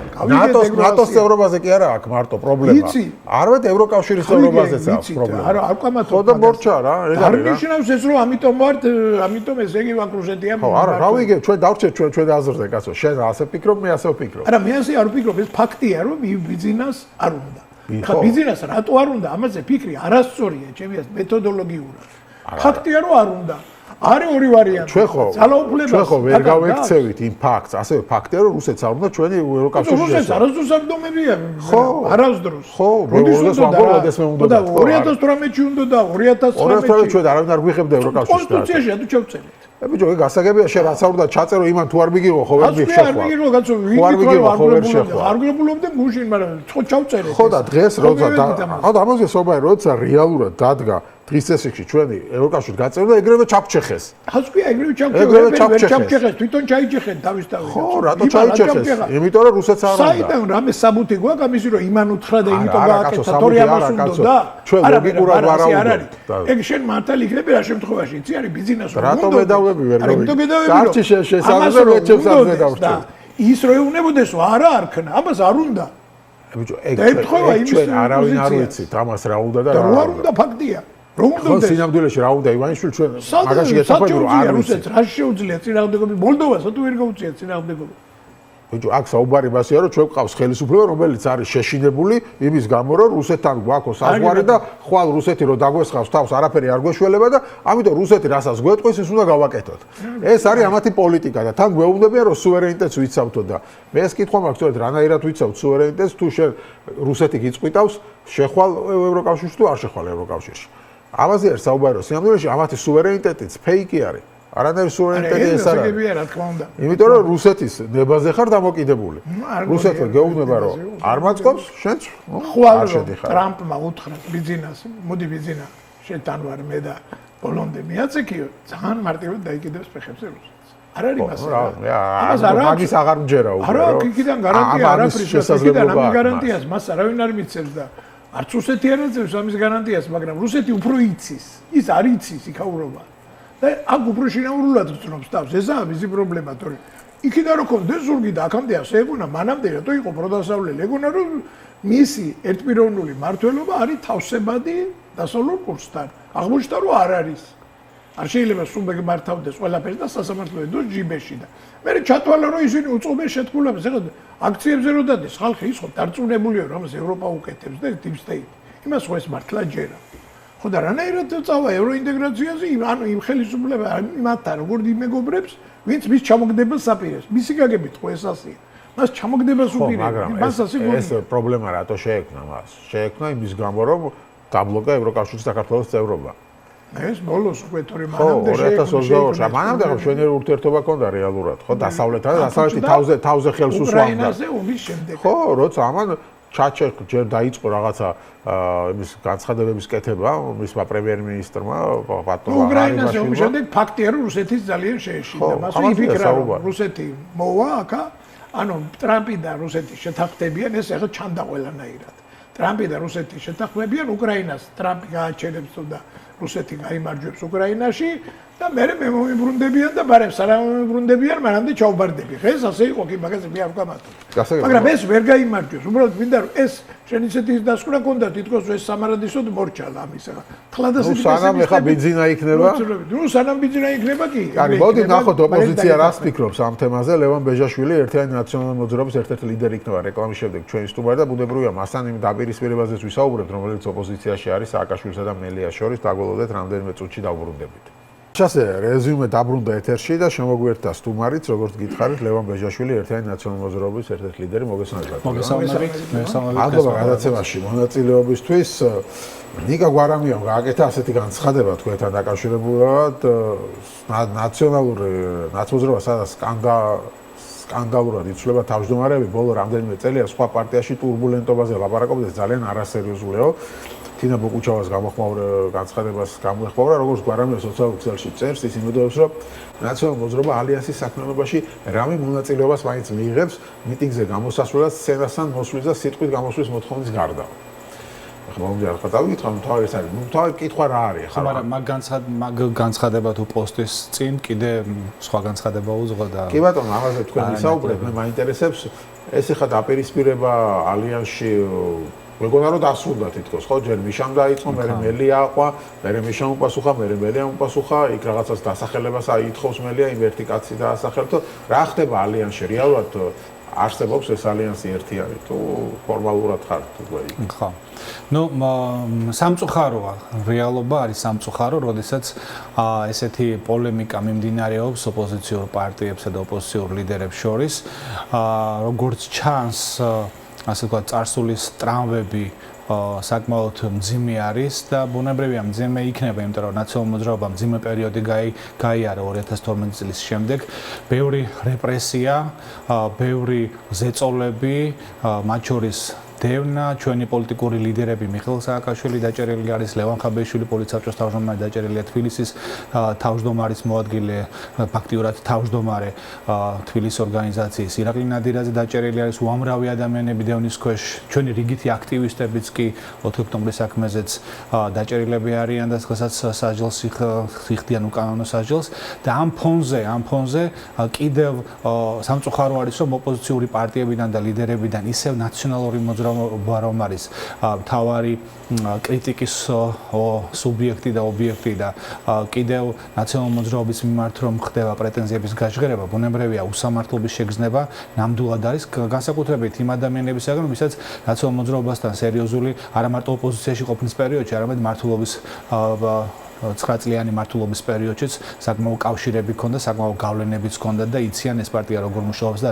ნატოს წევრობაზე კი არა აქვს მარტო პრობლემა. არვეთ ევროკავშირის წევრობაზეც აქვს პრობლემა. არა, არ ყამათო. ხო და მორჩა რა, ეგ არის რა. ნიშნავს ეს რომ ამიტომ ვართ, ამიტომ ესე იგი ვაკრუჟეტია. ხო, არა, რა ვიგე, ჩვენ დავრჩეთ ჩვენ აზრზე, კაცო. შენ ასე ფიქრობ, მე ასე ვფიქრობ. არა, მე ასე არ ვფიქრობ, ეს ფაქტია, რომ ბიძინას არ უნდა. ხა ბიძინას რატო არ უნდა? ამაზე ფიქრი არასწორია, ჩემი აზრით, მეთოდოლოგიურად. ფაქტია, რომ არ უნდა. არის ორი ვარიანტი. ძალაუფლებას. ჩვენ ხო ვერ გავექცევით იმ ფაქტს, ასევე ფაქტია რომ რუსეთს არ უნდა ჩვენი ევროკავშირში. რუსეთს არასდროს აკდომებია. ხო, არასდროს. ხო, როდის უნდა როდესმე უნდა და 2018-ში უნდა და 2019-ში. ჩვენ არავინ არ გვიხებდა ევროკავშირში. კონსტიტუციაში თუ ჩავწერეთ. ბიჭო, ეგ გასაგებია შენ რაც არ უნდა ჩაწერო იმან თუ არ მიგიღო ხო ვერ მიხშეხვა. არ მიგიღო კაცო, არ გრებულობდე გუშინ, მაგრამ ხო ჩავწერეთ. ხო და დღეს როცა ხო და ამაზე სობა როცა რეალურად დადგა დღის წესრიგში ჩვენი ევროკავშირი გაწერდა ეგრევე ჩაფჩეხეს. ხასკია ეგრევე ჩაფჩეხეს, თვითონ ჩაიჭეხეთ თავისთავად. ხო, რატო ჩაიჭეხეს? იმიტომ რომ რუსეთს არ უნდა. საიდან რამე საბუთი გვაქვს ამისი რომ იმან უთხრა და იმიტომ გააკეთა თორე ამას უნდა და ჩვენ ლოგიკურად ვარაუდობთ. ეგ შენ მართალი იქნება რა შემთხვევაში, იცი არის ბიზნესი რომ რატო მედავები ვერ გავიგე. დარჩი შესაძლებელი მეჩებს არ მედავჭი. ის რო ეუნებოდეს არა არქნა, ამას არ უნდა. ბიჭო, ეგ ჩვენ არავინ არ ვიცით ამას რა უნდა და რა უნდა ფაქტია. რომ უნდა სინამდვილეში რა უნდა ივანიშვილი ჩვენ მაგაში გეთახმები რომ არ ვიცით. რა შეუძლია წინააღმდეგობა მოლდოვას თუ ვერ გაუწია წინააღმდეგობა. ბიჭო, აქ საუბარი მასია რომ ჩვენ გვყავს ხელისუფლება რომელიც არის შეშინებული იმის გამო რომ რუსეთთან გვაქვს საზღვარი და ხვალ რუსეთი რო დაგვესხავს თავს არაფერი არ გვეშველება და ამიტომ რუსეთი რასაც გვეტყვის ის უნდა გავაკეთოთ. ეს არის ამათი პოლიტიკა და თან გვეუბნებიან რომ სუვერენიტეტს ვიცავთო და მე ეს კითხვა მაქვს თორედ რანაირად ვიცავთ სუვერენიტეტს თუ შენ რუსეთი გიწყვიტავს შეხვალ ევროკავშირში თუ არ შეხვალ ევროკავშირში. ამაზე არის საუბარი რომ სინამდვილეში ამათი სუვერენიტეტიც ფეიკი არის. არანაირი სუვერენიტეტი ეს არ არის. რა თქმა უნდა. იმიტომ რომ რუსეთის ნებაზე ხარ დამოკიდებული. რუსეთმა გეუბნება რომ არ მაწყობს, შენც ხვალ ტრამპმა უთხრა ბიზნეს, მოდი ბიზნესა, შენთან ვარ მე და ბოლონდე მიაწექიო, ძალიან მარტივად დაიკიდებს ფეხებზე რუსეთს. არ არის მასალა. ამას მაგის აღარ მჯერა უკვე. არა, იქიდან გარანტია არაფრის შესაძლებლობა. იქიდან ამ გარანტიას მას არავინ არ მიცემს და არც რუსეთი არ აწევს ამის გარანტიას, მაგრამ რუსეთი უფრო იცის. ის არ იცის იქაურობა. და აქ უფრო შინაურულად გწნობს თავს. ესაა მისი პრობლემა, თორე იქიდან რო კონდეს ზურგი და აქამდე ასე ეგონა, მანამდე რატო იყო პროდასავლელი? ეგონა რომ მისი ერთპიროვნული მართლობა არის თავსებადი დასავლურ კურსთან. აღმოჩნდა რომ არ არის. არ შეიძლება სულ მართავდეს ყველაფერს და სასამართლო ედოს ჯიბეში და მე ჩათვალა რომ ისინი უწყობენ შეთქმულებას. ეხლა აქციებზე რო დადეს ხალხი ის ხო დარწმუნებულია რომ ამას ევროპა უკეთებს და deep state. იმას ხო ეს მართლა ჯერა. ხო და რანაირად წავა ევროინტეგრაციაზე, ანუ იმ ხელისუფლება მათთან როგორ იმეგობრებს, ვინც მის ჩამოგდებას აპირებს. მისი გაგებით ხო ეს ასია. მას ჩამოგდებას უპირებია. მას ასე გონია. ეს პრობლემა რატო შეექმნა მას? შეექმნა იმის გამო რომ დაბლოკა ევროკავშირის საქართველოს წევრობა. ეს ბოლოს უკვე თორე მანამდე შეექმნა. მანამდე რომ შვენიერი ურთიერთობა ქონდა რეალურად, ხო, დასავლეთთან და დასავლეთი თავზე ხელს უსვამდა. უკრაინაზე ომის შემდეგ. ხო, როცა ამან ჩაჩერხ ჯერ დაიწყო რაღაცა იმის განცხადებების კეთება მისმა პრემიერ-მინისტრმა ბატონმა უკრაინაზე ომის შემდეგ ფაქტია რომ რუსეთის ძალიან შეეშინდა. მას იფიქრა რომ რუსეთი მოვა აქა, ანუ ტრამპი და რუსეთი შეთანხმდებიან, ეს ახლა ჩანდა ყველანაირად. ტრამპი და რუსეთი შეთანხმდებიან უკრაინას, ტრამპი გააჩერებს და რუსეთი გაიმარჯვებს უკრაინაში და მე მომიბრუნდებიან და ბარებს არ მომიბრუნდებიან, მანამდე ჩაუბარდები. ეს ასე იყო კი მაგაზე მე არ ვგამათო. მაგრამ ეს ვერ გაიმარჯვებს. უბრალოდ მინდა რომ ეს შენ ისეთი დასკვნა გქონდა თითქოს ეს სამარადისოდ მორჩალა ამის ახლა. თლადასი სანამ ახლა ბენზინა იქნება? ნუ სანამ ბენზინა იქნება კი. კარგი, მოდი ნახოთ ოპოზიცია რას ფიქრობს ამ თემაზე. ლევან ბეჟაშვილი ერთიანი ნაციონალური მოძრაობის ერთ-ერთი ლიდერი იქნება რეკლამის შემდეგ ჩვენი სტუმარი და ბუნებრივია მასთან იმ დაპირისპირებაზეც ვისაუბრებთ, რომელიც ოპოზიციაში არის სააკაშვილსა და მელიას შორის. დაგველოდეთ რამდენიმე წუთში დავბრუნდებით. ასე რეზიუმე დაბრუნდა ეთერში და შემოგვიერთდა სტუმარიც, როგორც გითხარით, ლევან ბეჟაშვილი, ერთიანი ნაციონალური მოძრაობის ერთ-ერთი ლიდერი. მოგესალმებით. მოგესალმებით. მადლობა გადაცემაში მონაწილეობისთვის. ნიკა გვარამიამ გააკეთა ასეთი განცხადება თქვენთან დაკავშირებულად ნაციონალური ნაცმოძრაობა სადაც სკანდალურად იცვლება თავმჯდომარეები ბოლო რამდენიმე წელია სხვა პარტიაში ტურბულენტობაზე ლაპარაკობდეს ძალიან არასერიოზულია. თინა ბოკუჩავას განცხადებას გამოეხმაურა, როგორც გვარამია სოციალურ ქსელში წერს, ის იმედოებს, რომ ნაციონალური მოძრაობა ალიანსის საქმიანობაში რამე მონაწილეობას მაინც მიიღებს მიტინგზე გამოსასვლელად სცენასთან მოსვლის და სიტყვით გამოსვლის მოთხოვნის გარდა. ახლა მომდიარ ხა დავიკითხა, თავი ეს არის. თავი კითხვა რა არის ახლა? მაგრამ მაგ განცხადება თუ პოსტის წინ კიდე სხვა განცხადება უძღვა და კი ბატონო, ამაზე თქვენ ვისაუბრეთ, მე მაინტერესებს ეს ახლა დაპირისპირება ალიანსში მეგონა რომ დასრულდა თითქოს, ხო, ჯერ მიშამ დაიწყო, მე მელია აყვა, მე მიშამ უპასუხა, მე მელიამ უპასუხა, იქ რაღაცას დასახელებას აითხოვს მელია იმ ერთი კაცი დაასახელთო. რა ხდება ალიანსში რეალურად არსებობს ეს ალიანსი ერთიანი თუ ფორმალურად ხართ უკვე იქ. ხო. ნუ სამწუხაროა, რეალობა არის სამწუხარო, როდესაც ესეთი პოლემიკა მიმდინარეობს ოპოზიციურ პარტიებსა და ოპოზიციურ ლიდერებს შორის. როგორც ჩანს, ასე ვთქვათ, წარსულის ტრამვები საკმაოდ მძიმე არის და ბუნებრივია მძიმე იქნება, იმიტომ რომ ნაციონალურ მოძრაობამ მძიმე პერიოდი გაიარა 2012 წლის შემდეგ. ბევრი რეპრესია, ბევრი ზეწოლები, მათ შორის დევნა, ჩვენი პოლიტიკური ლიდერები მიხეილ სააკაშვილი დაჭერილი არის, ლევან ხაბეიშვილი პოლიცსაბჭოს თავმჯდომარე დაჭერილია, თბილისის თავმჯდომარის მოადგილე, ფაქტიურად თავმჯდომარე თბილისის ორგანიზაციის ირაკლი ნადირაძე დაჭერილი არის, უამრავი ადამიანები დევნის ქვეშ, ჩვენი რიგითი აქტივისტებიც კი 4 ოქტომბრის საქმეზეც დაჭერილები არიან და დღესაც სასჯელს იხდიან უკანონო სასჯელს და ამ ფონზე კიდევ სამწუხარო არის, რომ ოპოზიციური პარტიებიდან და ლიდერებიდან ისევ ნაციონალური მოძრაობა რომ არის თავარი კრიტიკის სუბიექტი და ობიექტი და კიდევ ნაციონალური მოძრაობის მიმართ რომ ხდება პრეტენზიების გაჟღერება, ბუნებრივია უსამართლობის შეგრძნება ნამდვილად არის განსაკუთრებით იმ ადამიანებისაგან, ვისაც ნაციონალურ მოძრაობასთან სერიოზული არა მარტო ოპოზიციაში ყოფნის პერიოდში, არამედ მართლობის 9 წლიანი მართლობის პერიოდშიც საკმაო კავშირები ჰქონდა, საკმაო გავლენებიც ჰქონდა და იციან ეს პარტია როგორ მუშაობს და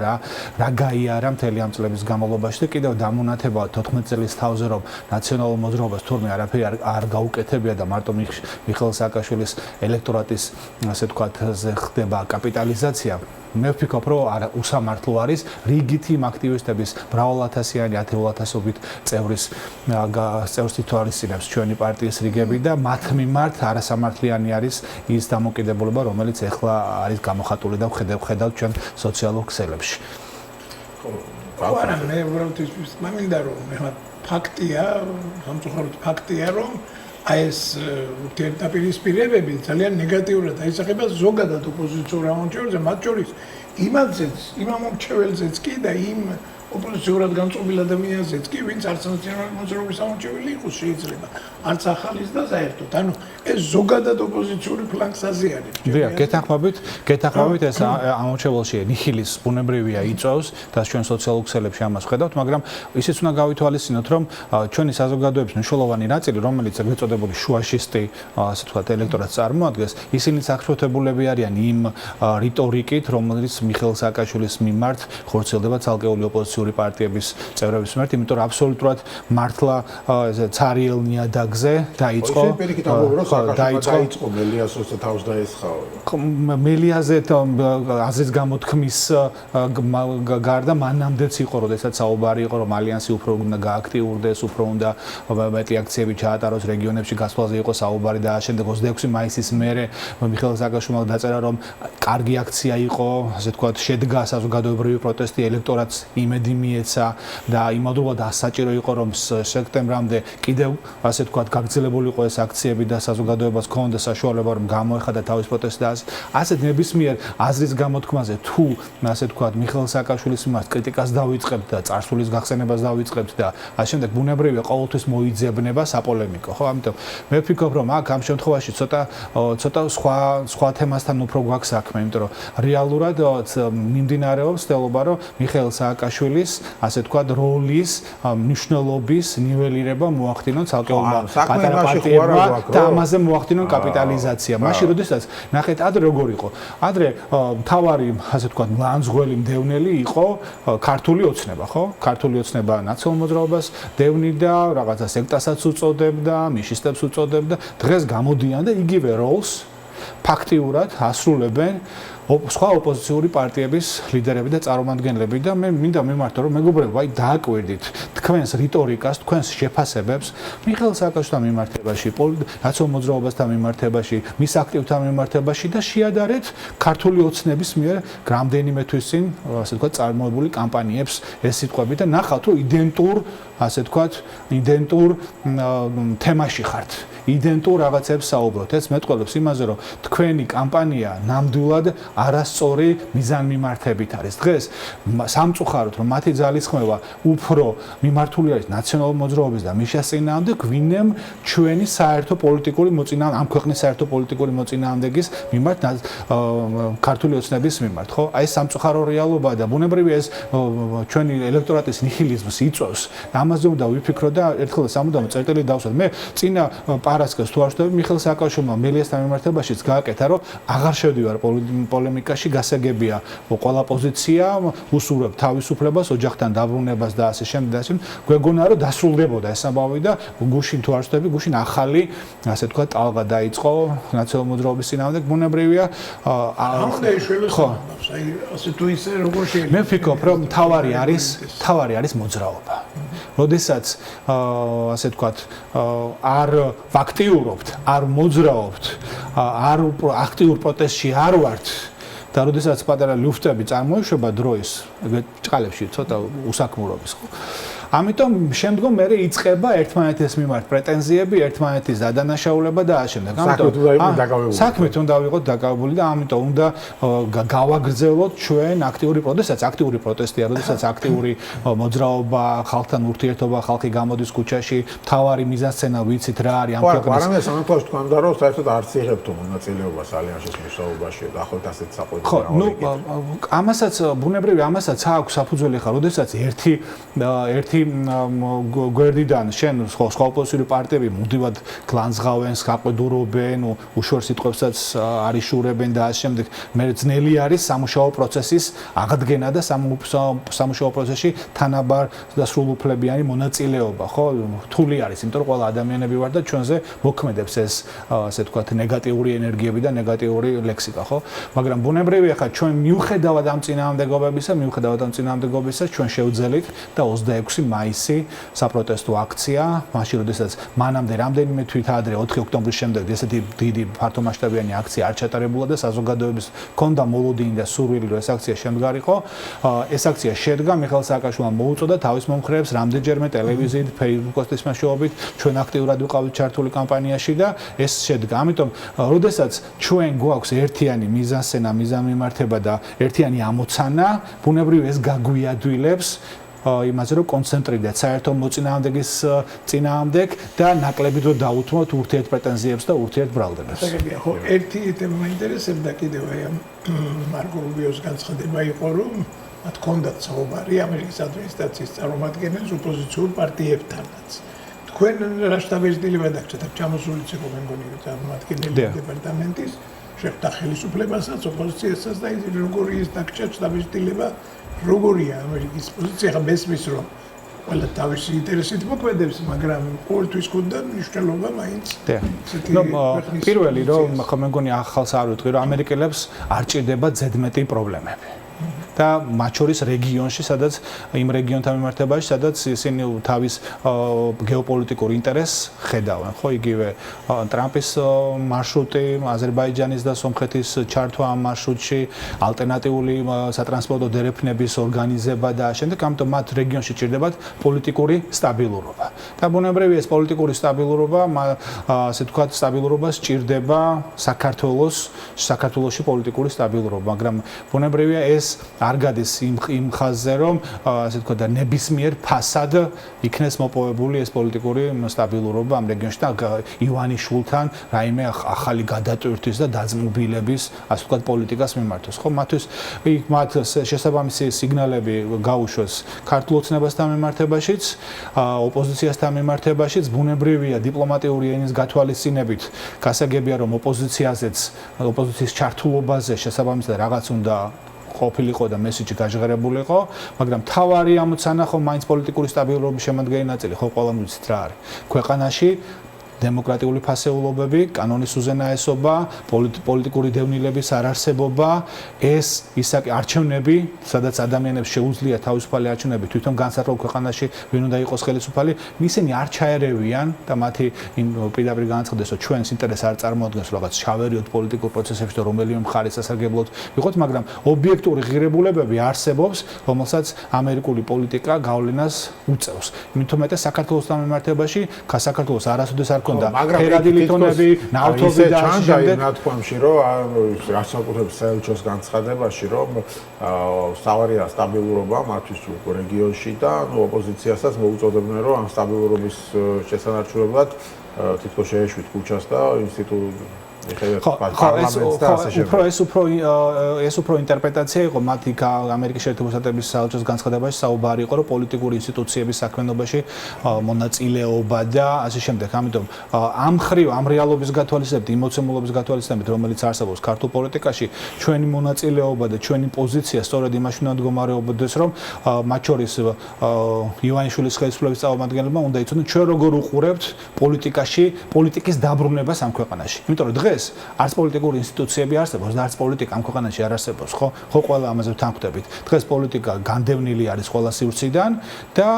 რა გაიარა მთელი ამ წლების განმავლობაში და კიდევ დამონათება 14 წლის თავზე რომ ნაციონალურ მოძრაობას თურმე არაფერი არ გაუკეთებია და მარტო მიხეილ სააკაშვილის ელექტორატის ასე ვთქვათ ხდება კაპიტალიზაცია. მე ვფიქრობ, რომ უსამართლო არის რიგითი იმ აქტივისტების მრავალათასიანი, ათეულათასობით წევრის თვალისწინებს ჩვენი პარტიის რიგები და მათ მიმართ არასამართლიანი არის ის დამოკიდებულება, რომელიც ეხლა არის გამოხატული და ვხედავთ ჩვენ სოციალურ ქსელებში. არა, მე უბრალოდ ის მამინდა რომ ფაქტია, სამწუხაროდ ფაქტია, რომ ეს დაპირისპირებები ძალიან ნეგატიურად აისახება ზოგადად ოპოზიციურ ამორჩეველზე, მათ შორის იმ ამორჩეველზეც კი და იმ ოპოზიციურად განწყობილ ადამიანზეც კი, ვინც არც ნაციონალური მოძრაობის ამორჩეველი იყოს შეიძლება, არც ახალის და საერთოდ. ანუ ეს ზოგადად ოპოზიციური ფლანგს აზიარებს. დიახ, გეთანხმებით ეს ამორჩეველში ნიჰილის ბუნებრივია იწვევს და ჩვენ სოციალურ ქსელებში ამას ვხედავთ, მაგრამ ისიც უნდა გავითვალისწინოთ, რომ ჩვენი საზოგადოების მნიშვნელოვანი ნაწილი, რომელიც ეგრეთ წოდებული შუაშისტი, ასე ვთქვათ, ელექტორატს წარმოადგენს, ისინი სახშოთებულები არიან იმ რიტორიკით, რომელიც მიხეილ სააკაშვილის მიმართ ხორციელდება ცალკეული ოპოზიციური პარტიების წევრების მიმართ, იმიტომ რომ აბსოლუტურად მართლა ცარიელ ნიადაგზე დაიწყო დაიწყო მელიაზოს და თავს დაესხაო. მელიაზე აზრის გამოთქმის გარდა მანამდეც იყო, როდესაც საუბარი იყო, რომ ალიანსი უფრო უნდა გააქტიურდეს, უფრო უნდა მეტი აქციები ჩაატაროს რეგიონებში, გასვლაზე იყო საუბარი და შემდეგ 26 მაისის მერე მიხეილ სააკაშვილმა დაწერა, რომ კარგი აქცია იყო, ასე ვთქვათ, შედგა საზოგადოებრივი პროტესტი, ელექტორატს იმედი მიეცა და იმავდროულად საჭირო იყო, რომ სექტემბრამდე კიდევ ასე ვთქვათ, გაგრძელებული იყო ეს აქციები და საზოგადოებას ჰქონდა საშუალება, რომ გამოეხადა თავის პროტესტს და ასეთ ნებისმიერ აზრის გამოთქმაზე თუ ასე ვთქვათ, მიხეილ სააკაშვილის მიმართ კრიტიკას დავიწყებთ და წარსულის გახსენებას დავიწყებთ და ასე შემდეგ ბუნებრივია ყოველთვის მოიძებნება საპოლემიკო, ხო? ამიტომ მე ვფიქრობ, რომ ამ შემთხვევაში ცოტა სხვა თემასთან უფრო გვაქვს საქმე, იმიტომ რომ რეალურად მიმდინარეობს ცდელობა, რომ მიხეილ სააკაშვილის ასე ვთქვათ, როლის მნიშვნელობის ნიველირება მოახდინონ ცალკეულმა პატარა პარტიებმა და ამაზე მოახდინონ კაპიტალიზაცია. მაშინ როდესაც ნახეთ ადრე როგორ იყო. ადრე თავარი ასე ვთქვათ, მლანძღველი მდევნელი იყო ქართული ოცნება, ხო? ქართული ოცნება ნაციონალურ მოძრაობას დევნიდა, რაღაცა სექტასაც უწოდებდა, მიშისტებს უწოდებდა. დღეს გამოდიან და იგივე როლს ფაქტიურად ასრულებენ სხვა ოპოზიციური პარტიების ლიდერები და წარმომადგენლები და მე მინდა მიმართო, რომ მეგობრებო, აი დააკვირდით თქვენს რიტორიკას, თქვენს შეფასებებს მიხეილ სააკაშვილთან მიმართებაში, ნაციონალურ მოძრაობასთან მიმართებაში, მის აქტივთან მიმართებაში და შეადარეთ ქართული ოცნების მიერ რამდენიმე თვის წინ, ასე ვთქვათ, წარმოებული კამპანიებს ეს სიტყვები და ნახავთ, რომ ასე ვთქვათ, იდენტურ თემაში ხართ. იდენტურ რაღაცებს საუბრობთ. ეს მეტყველებს იმაზე, რომ თქვენი კამპანია ნამდვილად არასწორი მიზანმიმართებით არის. დღეს სამწუხაროდ რომ მათი ძალისხმევა უფრო მიმართული არის ნაციონალურ მოძრაობის და მიშას წინააღმდეგ, ვინემ ჩვენი საერთო პოლიტიკური მოწინააღმდეგე ამ ქვეყნის საერთო პოლიტიკური მოწინააღმდეგის მიმართ ქართული ოცნების მიმართ, ხო? აი ეს სამწუხარო რეალობაა და ბუნებრივია ეს ჩვენი ელექტორატის ნიჰილიზმს იწვევს. ამაზე უნდა ვიფიქროთ და ერთხელ სამუდამო წერტილი დავსვათ. მე წინა პარასკევს თუ არ ვშთები, მიხეილ სააკაშვილმა მელიასთან მიმართებაშიც გააკეთა, რომ აღარ შევდივარ პოლემიკაში, გასაგებია ყველა პოზიცია, უსურვებ თავისუფლებას, ოჯახთან დაბრუნებას და ასე შემდეგ და ასე. გვეგონა რომ დასრულდებოდა ეს ამბავი და გუშინ თუ არ ვშთები, გუშინ ახალი, ასე თქვა, ტალღა დაიწყო ნაციონალურ მოძრაობის წინააღმდეგ. ბუნებრივია ხო, აი ასე თუ ისე როგორ შეიძლება. მე ვფიქრობ, რომ თავარი არის მოძრაობა. როდესაც ასე თქვა, არ ვაქტიურობთ, არ მოძრაობთ, არ აქტიურ პროტესტში არ ვართ და როდესაც პატარა ლუფტები წარმოიშვება დროის ჭყალებში ცოტა უსაქმურობის, ხო? ამიტომ შემდგომ მე იწყება ერთმანეთის მიმართ პრეტენზიები, ერთმანეთის დადანაშაულება და ასე შემდეგ. საქმეთ უნდა ვიყოთ დაკავებული და ამიტომ უნდა გავაგრძელოთ ჩვენ აქტიური პროტესტი, აქტიური პროტესტია, როდესაც აქტიური მოძრაობა, ხალხთან ურთიერთობა, ხალხი გამოდის ქუჩაში, მთავარი მიზანსცენა ვიცით რა არის ამ ქვეყნის. არამედ სამართლაში თქვენდა რომ საერთოდ არც იღებთო მონაწილეობას ალიანსის მუშაობაში და ახლა ასეთ საყვედური. ხო, ნუ ამასაც ბუნებრივია ამასაც აქვს საფუძველი ხა, როდესაც ერთი გვერდიდან შენ სხვა ოპოზიციური პარტიები მუდმივად გლანძღავენ, გაყვედურობენ, უშუალო სიტყვებსაც არიშურებენ და ასე შემდეგ. მე ძნელი არის სამუშაო პროცესის აღდგენა და სამუშაო პროცესში თანაბარ და სრულუფლებიანი მონაწილეობა, ხო? რთული არის, იმიტომ რომ ყველა ადამიანები ვარ და ჩვენზე მოქმედებს ეს ასე თქვათ ნეგატიური ენერგიები და ნეგატიური ლექსიკა, ხო? მაგრამ ბუნებრივია ხა ჩვენ მიუხედავად ამ წინააღმდეგობისა ჩვენ შევძელით და 26 მაისი საპროტესტო აქცია, მაშინ როდესაც მანამდე რამდენიმე თვით ადრე 4 ოქტომბრის შემდეგ ესეთი დიდი ფართომასშტაბიანი აქცია არ ჩატარებულა და საზოგადოების ჰქონდა მოლოდინი და სურვილი რომ ეს აქცია შემდგარიყო. ეს აქცია შედგა, მიხეილ სააკაშვილმა მოუწოდა თავის მომხრეებს რამდენჯერმე ტელევიზიით, Facebook-ის მეშვეობით, ჩვენ აქტიურად ვიყავით ჩართული კამპანიაში და ეს შედგა. ამიტომ როდესაც ჩვენ გვაქვს ერთიანი მიზანსცენა, მიზანმიმართება და ერთიანი ამოცანა, ბუნებრივია ეს გაგვიადვილებს იმაზე რომ კონცენტრირდეთ საერთო მოწინააღმდეგის წინააღმდეგ და ნაკლები დრო დაუთმოთ ურთიერთ პრეტენზიებს და ურთიერთ ბრალდებებს. ხო, ერთი თემა მაინტერესებდა კიდევ აი ამ მარკო რუბიოს განცხადება იყო რომ მათ ჰქონდათ საუბარი ამერიკის ადმინისტრაციის წარმომადგენლებს ოპოზიციურ პარტიებთანაც. თქვენ რა შტაბ-ბიზნესებად აქეთ ჩამოსულიც იყო მე მგონი წარმომადგენელი დეპარტამენტის შეხვდა ხელისუფლებასაც, ოპოზიციასაც და ის როგორი ის დაგჭა შტაბ-ბიზნესება როგორია ამერიკის პოზიცია, ხა მესმის რომ ყველა თავისი ინტერესით მოქმედებს, მაგრამ ყოველთვის ქონდა მნიშვნელობა მაინც. პირველი რომ ხო მე მგონი ახალს არ ვიტყვი რომ ამერიკელებს არ ჭირდება ზედმეტი პრობლემები. და მათ შორის რეგიონში, სადაც იმ რეგიონთან მიმართებაში, სადაც ისინი თავის გეოპოლიტიკურ ინტერესს ხედავენ, ხო, იგივე ტრამპის მარშრუტი, აზერბაიჯანის და სომხეთის ჩართვა ამ მარშრუტში, ალტერნატიული სატრანსპორტო დერეფნების ორგანიზება და შემდეგ, ამიტომ მათ რეგიონში ჭირდებათ პოლიტიკური სტაბილურობა. და ბუნებრივია ეს პოლიტიკური სტაბილურობა, ასე ვთქვათ, სტაბილურობას ჭირდება საქართველოში პოლიტიკური სტაბილურობა, მაგრამ ბუნებრივია ეს არ გადის იმ ხაზზე, რომ ასე ვთქვათ და ნებისმიერ ფასად იქნეს მოპოვებული ეს პოლიტიკური სტაბილურობა ამ რეგიონში და ივანიშვილთან რაიმე ახალი გადატვირთვის და დაძმობილების ასე ვთქვათ პოლიტიკას მიმართოს. ხო, მათთვის მათ შესაბამისი სიგნალები გაუშვეს ქართულ ოცნებასთან მიმართებაშიც, ოპოზიციასთან მიმართებაშიც, ბუნებრივია დიპლომატიური ენის გათვალისწინებით გასაგებია რომ ოპოზიციის ჩართულობაზე შესაბამისად რაღაც უნდა ყოფილიყო და მესიჯი გაჟღერებულიყო, მაგრამ თავარი ამოცანა ხო მაინც პოლიტიკური სტაბილურობის შემადგენელი ნაწილი, ხო ყველამ ვიცით რა არის. ქვეყანაში დემოკრატიული ფასეულობები, კანონის უზენაესობა, პოლიტიკური დევნილების არარსებობა, ეს არჩევნები, სადაც ადამიანებს შეუძლია თავისუფალი არჩევნები თვითონ განსაზღვრონ ქვეყანაში ვინ უნდა იყოს ხელისუფალი, ისინი არ ჩაერევიან და მათი პირდაპირ განაცხადეს, რომ ჩვენს ინტერესს არ წარმოადგენს რაღაც ჩავერიოთ პოლიტიკურ პროცესებში და რომელიმე მხარის სასარგებლოდ ვიყოთ, მაგრამ ობიექტური ღირებულებები არსებობს, რომელსაც ამერიკული პოლიტიკა გავლენას უწევს. მithumetes საქართველოსთან მიმართებაში, საქართველოს არასოდეს არ ჰქონდა ფერადი ლითონები, ნავთობი და ასე შემდეგ. ნათქვამში რომ განსაკუთრებით საელჩოს განცხადებაში რომ სავარია სტაბილურობა მათთვის რეგიონში და ოპოზიციასაც მოუწოდებდნენ რომ ამ სტაბილურობის შესანარჩუნებლად თითქოს შეეშვით ქუჩას და ეს უფრო ინტერპრეტაცია იყო მათი ამერიკის შეერთებული შტატების საელჩოს განცხადებაში საუბარი იყო რომ პოლიტიკური ინსტიტუციების საქმიანობაში მონაწილეობა და ასე შემდეგ. ამიტომ ამ მხრივ ამ რეალობის გათვალისწინებით, იმოცემულობის გათვალისწინებით, რომელიც არსებობს ქართულ პოლიტიკაში, ჩვენი მონაწილეობა და ჩვენი პოზიცია სწორედ იმაში უნდა მდგომარეობდეს, რომ მათ შორის ივანიშვილის ხელისუფლების წარმომადგენლებმა უნდა იცოდნენ ჩვენ როგორ უყურებთ პოლიტიკაში, პოლიტიკის დაბრუნებას ამ ქვეყანაში. იმიტომ რომ დღეს არც პოლიტიკური ინსტიტუციები არსებობს და არც პოლიტიკა ამ ქვეყანაში არ არსებობს, ხო? ხო ყველა ამაზე ვთანხმდებით. დღეს პოლიტიკა განდევნილი არის ყველა სივრციდან და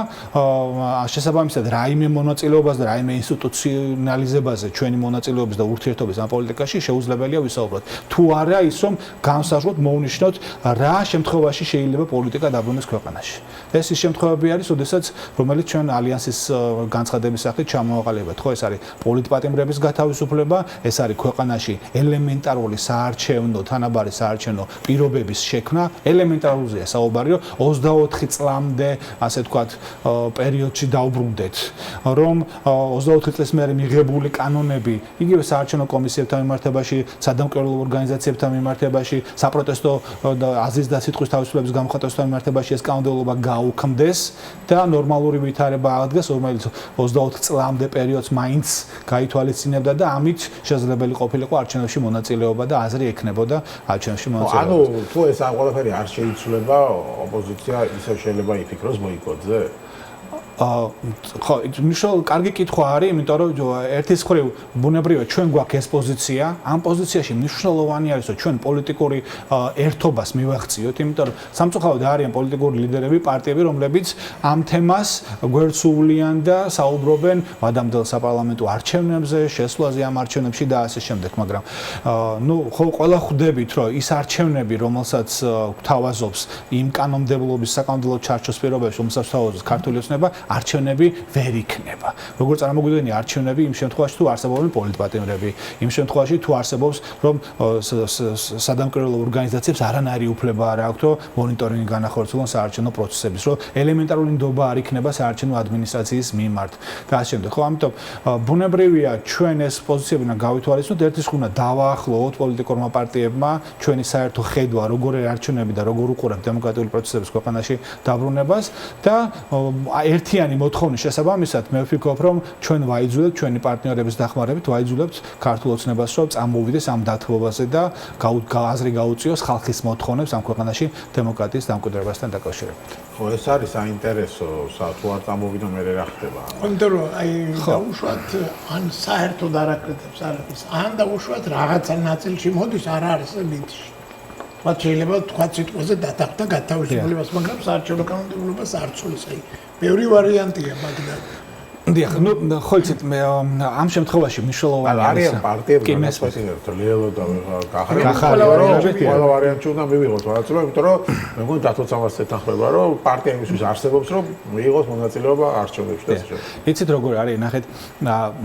შესაბამისად რაიმე მონაწილეობას და რაიმე ინსტიტუციონალიზებაზე ჩვენი მონაწილეობის და ურთიერთობის ამ პოლიტიკაში შეუძლებელია ვისაუბროთ. თუ არა ის რომ განსაზღვროთ, მოვნიშნოთ რა შემთხვევაში შეიძლება პოლიტიკა დაბრუნდეს ქვეყანაში. ეს ის შემთხვევები არის, რომელიც ჩვენ ალიანსის განცხადების სახით ჩამოვაყალიბებთ, ხო? ეს არის პოლიტპატიმრების გათავისუფლება, ეს არის ქვეყანაში ელემენტარული საარჩევნო, თანაბარი საარჩევნო პირობების შექმნა, ელემენტარულია საუბარი, რომ 24 წლამდე, ასე ვთქვათ, პერიოდში დაუბრუნდეთ, რომ 24 წლის მერე მიღებული კანონები, იგივე საარჩევნო კომისიებთან მიმართებაში, სადამკვირვებლო ორგანიზაციებთან მიმართებაში, საპროტესტო და აზრის და სიტყვის თავისუფლების გამოხატვასთან მიმართებაში ეს კანონმდებლობა გაუქმდეს და ნორმალური ვითარება აღდგეს, რომელიც 24 წლამდე პერიოდს მაინც გაითვალისწინებდა და ამით შესაძლებელი ყოფილიყო არჩევნებში მონაწილეობა და აზრი ექნებოდა არჩევნებში მონაწილეობა. ანუ თუ ეს ყველაფერი არ შეიცვლება, ოპოზიცია ისევ შეიძლება იფიქროს ბოიკოტზე? ხო, მიშელ კარგი კითხვა არის, იმიტომ რომ ერთის მხრივ ბუნებრივია ჩვენ გვაქვს ეს პოზიცია, ამ პოზიციაში მნიშვნელოვანი არის, რომ ჩვენ პოლიტიკური ერთობას მივახციოთ, იმიტომ რომ სამწუხაროდ არიან პოლიტიკური ლიდერები, პარტიები, რომლებიც ამ თემას გვერდსუვლიან და საუბრობენ ვადამდელ საპარლამენტო არჩევნებზე, შესვლაზე ამ არჩევნებში და ასე შემდეგ, მაგრამ ხო ყველა ხვდებით, რომ ის არჩევნები, რომელსაც გვთავაზობს იმ კანონმდებლობის საკანონმდებლო ჩარჩოს პირობებში, რომელსაც გვთავაზობს ქართული ოცნება, არჩევნები ვერ იქნება. როგორ წარმოგვიდგენია არჩევნები იმ შემთხვევაში თუ არსებობენ პოლიტპატიმრები, იმ შემთხვევაში თუ არსებობს რომ სადამკვირვებლო ორგანიზაციებს არანაირი უფლება არ აქვთ რომ მონიტორინგი განახორციელონ საარჩევნო პროცესების, რომ ელემენტარული ნდობა არ იქნება საარჩევნო ადმინისტრაციის მიმართ და ასე შემდეგ. ხო, ამიტომ ბუნებრივია ჩვენ ეს პოზიციები უნდა გავითვალისწინოთ, ერთის უნდა დავაახლოვოთ პოლიტიკურმა პარტიებმა ჩვენი საერთო ხედვა, როგორ არჩევნები და როგორ უყურებთ დემოკრატიული პროცესების ქვეყანაში დაბრუნებას და ერთიანი მოთხოვნის შესაბამისად მე ვფიქრობ, რომ ჩვენ ვაიძულებთ ჩვენი პარტნიორების დახმარებით, ვაიძულებთ ქართულ ოცნებას, რომ წამოვიდეს ამ დათბობაზე და აზრი გაუწიოს ხალხის მოთხოვნებს ამ ქვეყანაში დემოკრატიის დამკვიდრებასთან დაკავშირებით. ხო, ეს არის საინტერესო, თუ არ წამოვიდა მე რა ხდება. იმიტომ რომ დაუშვათ ან საერთოდ არაკრიტებს არ არის, ან დაუშვათ რაღაცა ნაწილში მოდის, არ არის ელიტში. მათ შეიძლება თქვა სიტყვაზე დათანხმდა გათავისუფლებას, მაგრამ საარჩევნო კანონმდებლობას არ ცვლის. ბევრი ვარიანტია, მაგრამ დიახ, ხო იცით, მე ამ შემთხვევაში მნიშვნელოვანი არის პარტიები, განსხვავებით ლელო და გახარება, ყველა ვარიანტი უნდა მივიღოთ მონაწილეობა, იმიტომ რომ მე მგონი დათოცავას ეთანხმება, რომ პარტიებისთვის არსებობს, რომ მიიღოს მონაწილეობა არჩევნებში და ასე. იცით როგორ არის, ნახეთ,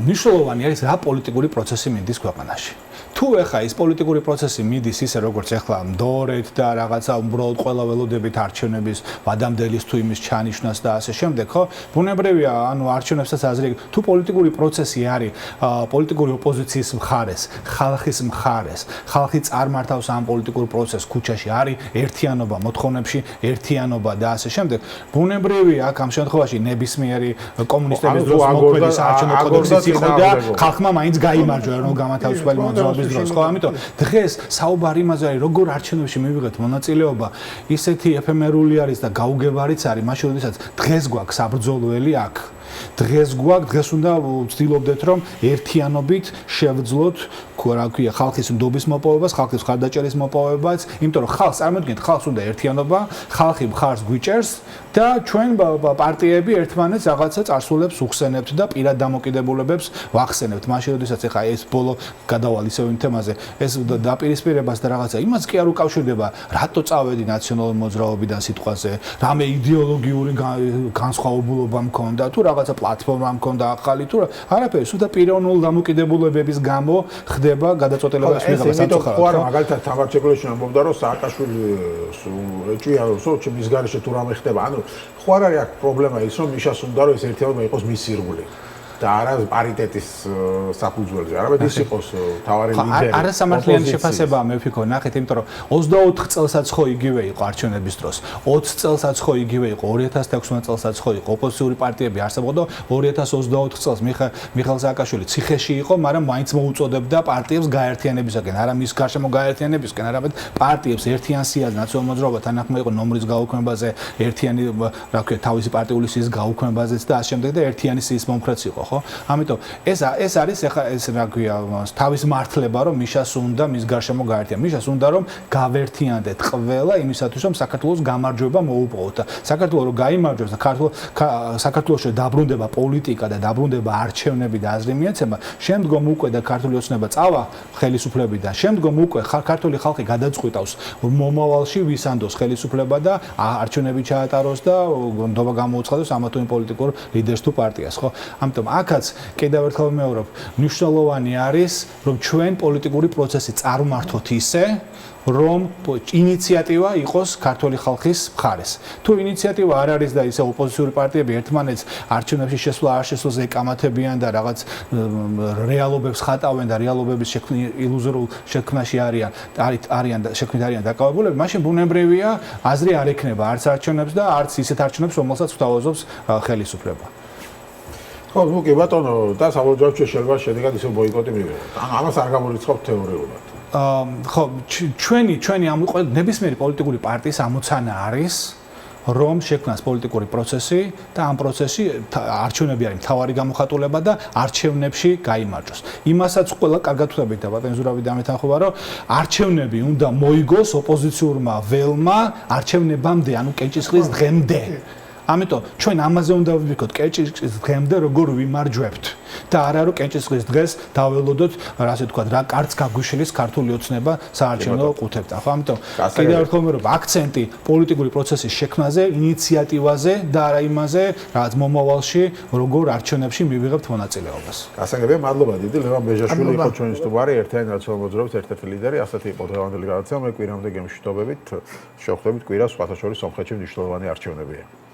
მნიშვნელოვანი არის რა პოლიტიკური პროცესი მიდის ქვეყანაში. თუ ეხა ის პოლიტიკური პროცესი მიდის ისე როგორც ეხლა მდორეთ და რაღაცა უბრალოდ ყველა ველოდებით არჩევნების ვადამდელის თუ იმის ჩანიშვნას და ასე შემდეგ, ხო? ბუნებრივია, ანუ არჩევნებსაც აზრი, თუ პოლიტიკური პროცესი არის პოლიტიკური ოპოზიციის მხარეს, ხალხის მხარეს, ხალხი წარმართავს ამ პოლიტიკურ პროცესს ქუჩაში, არის ერთიანობა მოთხოვნებში, ერთიანობა და ასე შემდეგ. ბუნებრივია, აქ ამ შემთხვევაში ნებისმიერი კომუნისტების დროს მოქმედი საარჩევნო კოდექსიც იყო და ხალხმა მაინც გაიმარჯვა რომ გამათავისუფალი მოძრაობის დროს, ხო? ამიტომ დღეს საუბარი იმაზე არის, როგორ არჩევნებში მივიღეთ მონაწილეობა, ისეთი ეფემერული არის და გაუგებარიც არის, მაშინ როდესაც დღეს გვაქვს საბრძოლოელი აქ. დღეს უნდა ვცდილობდეთ, რომ ერთიანობით შევძლოთ, რა ქვია, ხალხის ნდობის მოპოვებას, ხალხის ხარდაჭერის მოპოვებას, იმიტომ რომ ხალხს წარმოიდგინეთ, ხალხს უნდა ერთიანობა, ხალხი მხარს გვიჭერს და ჩვენ პარტიები ერთმანეთს რაღაცა წარსულებს უხსენებთ და პირად დამოკიდებულებებს ვახსენებთ. მაშინ როდესაც ეხა ეს ბოლო გადავალ ისევ იმ თემაზე, ეს დაპირისპირებას და რაღაცა იმას კი არ უკავშირდება, რატო წავედი ნაციონალური მოძრაობიდან სიტყვაზე, რამე იდეოლოგიური განსხვავებულობა მქონდა თუ რაღაც რაღაცა პლატფორმა მქონდა ახალი თუ არაფერი, სულ და პიროვნული დამოკიდებულებების გამო ხდება გადაწყვეტილების მიღება სამწუხაროდ. ხო არა, მაგალითად თამარ ჩეკლეშვილი ამბობდა, რომ სააკაშვილი ეჭვია, რომ მის გარეშე თუ რამე ხდება, ანუ ხო არ არის აქ პრობლემა ის, რომ მიშას უნდა რომ ეს ერთიანობა იყოს მის ირგვლივ. და არა პარიტეტის საფუძველზე, არამედ ის იყოს თავარი ლიდერი. არა სამართლიანი შეფასებაა მე ვფიქრობ, ნახეთ, იმიტომ რომ 24 წელსაც ხო იგივე იყო არჩევნების დროს, 20 წელსაც ხო იგივე იყო, 2016 წელსაც ხო იყო, ოპოზიციური პარტიები არსებობდა, 2024 წელს მიხეილ სააკაშვილი ციხეში იყო, მაგრამ მაინც მოუწოდებდა პარტიებს გაერთიანებისაკენ, არა მის გარშემო გაერთიანებისკენ, არამედ პარტიებს ერთიან სიაზე, ნაციონალურ მოძრაობა თანახმად იყო ნომრის გაუქმებაზე, ერთიანი, რა ქვია, თავისი პარტიული სიის გაუქმებაზეც და ასე შემდეგ და ერთიანი სიის მომხრეც იყო. ხო? ამიტომ ეს არის ეხა ეს რა ქვია თავის მართლება რომ მიშას უნდა მის გარშემო გაერთიანა. მიშას უნდა რომ გავერთიანდეთ ყველა იმისათვის რომ საქართველოს გამარჯვება მოუპოვოთ და საქართველოს რომ გაიმარჯვებს და საქართველოში დაბრუნდება პოლიტიკა და დაბრუნდება არჩევნები და აზრი მიეცემა, შემდგომ უკვე და ქართული ოცნება წავა ხელისუფლებიდან, შემდგომ უკვე ქართული ხალხი გადაწყვიტავს მომავალში ვის ანდოს ხელისუფლება და არჩევნები ჩაატაროს და ნდობა გამოუცხადოს ამა თუ იმ პოლიტიკურ ლიდერს თუ პარტიას, ხო? ამიტომ აქაც კიდევ ერთხელ ვიმეორებ, მნიშვნელოვანი არის, რომ ჩვენ პოლიტიკური პროცესი წარმართოთ ისე, რომ ინიციატივა იყოს ქართული ხალხის მხარეს. თუ ინიციატივა არ არის და ისე ოპოზიციური პარტიები ერთმანეთს არჩევნებში შესვლა არ შესვლაზე ეკამათებიან და რაღაც რეალობებს ხატავენ და რეალობების ილუზორულ შექმნაში არიან დაკავებულები, მაშინ ბუნებრივია აზრი არ ექნება არც არჩევნებს და არც ისეთ არჩევნებს, რომელსაც გვთავაზობს ხელისუფლება. ხო, ნუ კი ბატონო, და საბოლოო შეიძლება შედეგად ისე ბოიკოტი მივიღოთ. ანუ ამას არ გამორიცხავთ თეორიულად. ხო, ჩვენი ამ ნებისმიერი პოლიტიკური პარტიის ამოცანა არის რომ შექმნას პოლიტიკური პროცესი და ამ პროცესში არჩევნები არის მთავარი გამოხატულება და არჩევნებში გაიმარჯვოს. იმასაც ყველა კარგად ხვდებით და ბატონ ზურავი დამეთანხმება, რომ არჩევნები უნდა მოიგოს ოპოზიციურმა ველმა არჩევნებამდე, ანუ კენჭისყრის დღემდე. ამიტომ ჩვენ ამაზე უნდა ვიფიქროთ კენჭისყრის დღემდე როგორ ვიმარჯვებთ და არა რომ კენჭისყრის დღეს დაველოდოთ, ასე ვთქვათ, რა კარც გაგვიშლის ქართული ოცნება საარჩევნო ყუთებთან. ხო, ამიტომ კიდევ ერთხელ ვიმეორებ, აქცენტი პოლიტიკური პროცესის შექმნაზე, ინიციატივაზე და არა იმაზე, რაც მომავალში როგორ არჩევნებში მივიღებთ მონაწილეობას. გასაგებია, მადლობა დიდი. ლევან ბეჟაშვილი იყო ჩვენი სტუმარი, ერთიანი ნაციონალური მოძრაობის ერთ-ერთი ლიდერი. ასეთი იყო დღევანდელი გადაცემა. მე კვირამდე გემშვიდობებით. შევხვდებით კვირას, სხვათა შორის სომხეთში მნიშვნელოვანი არჩევნებია.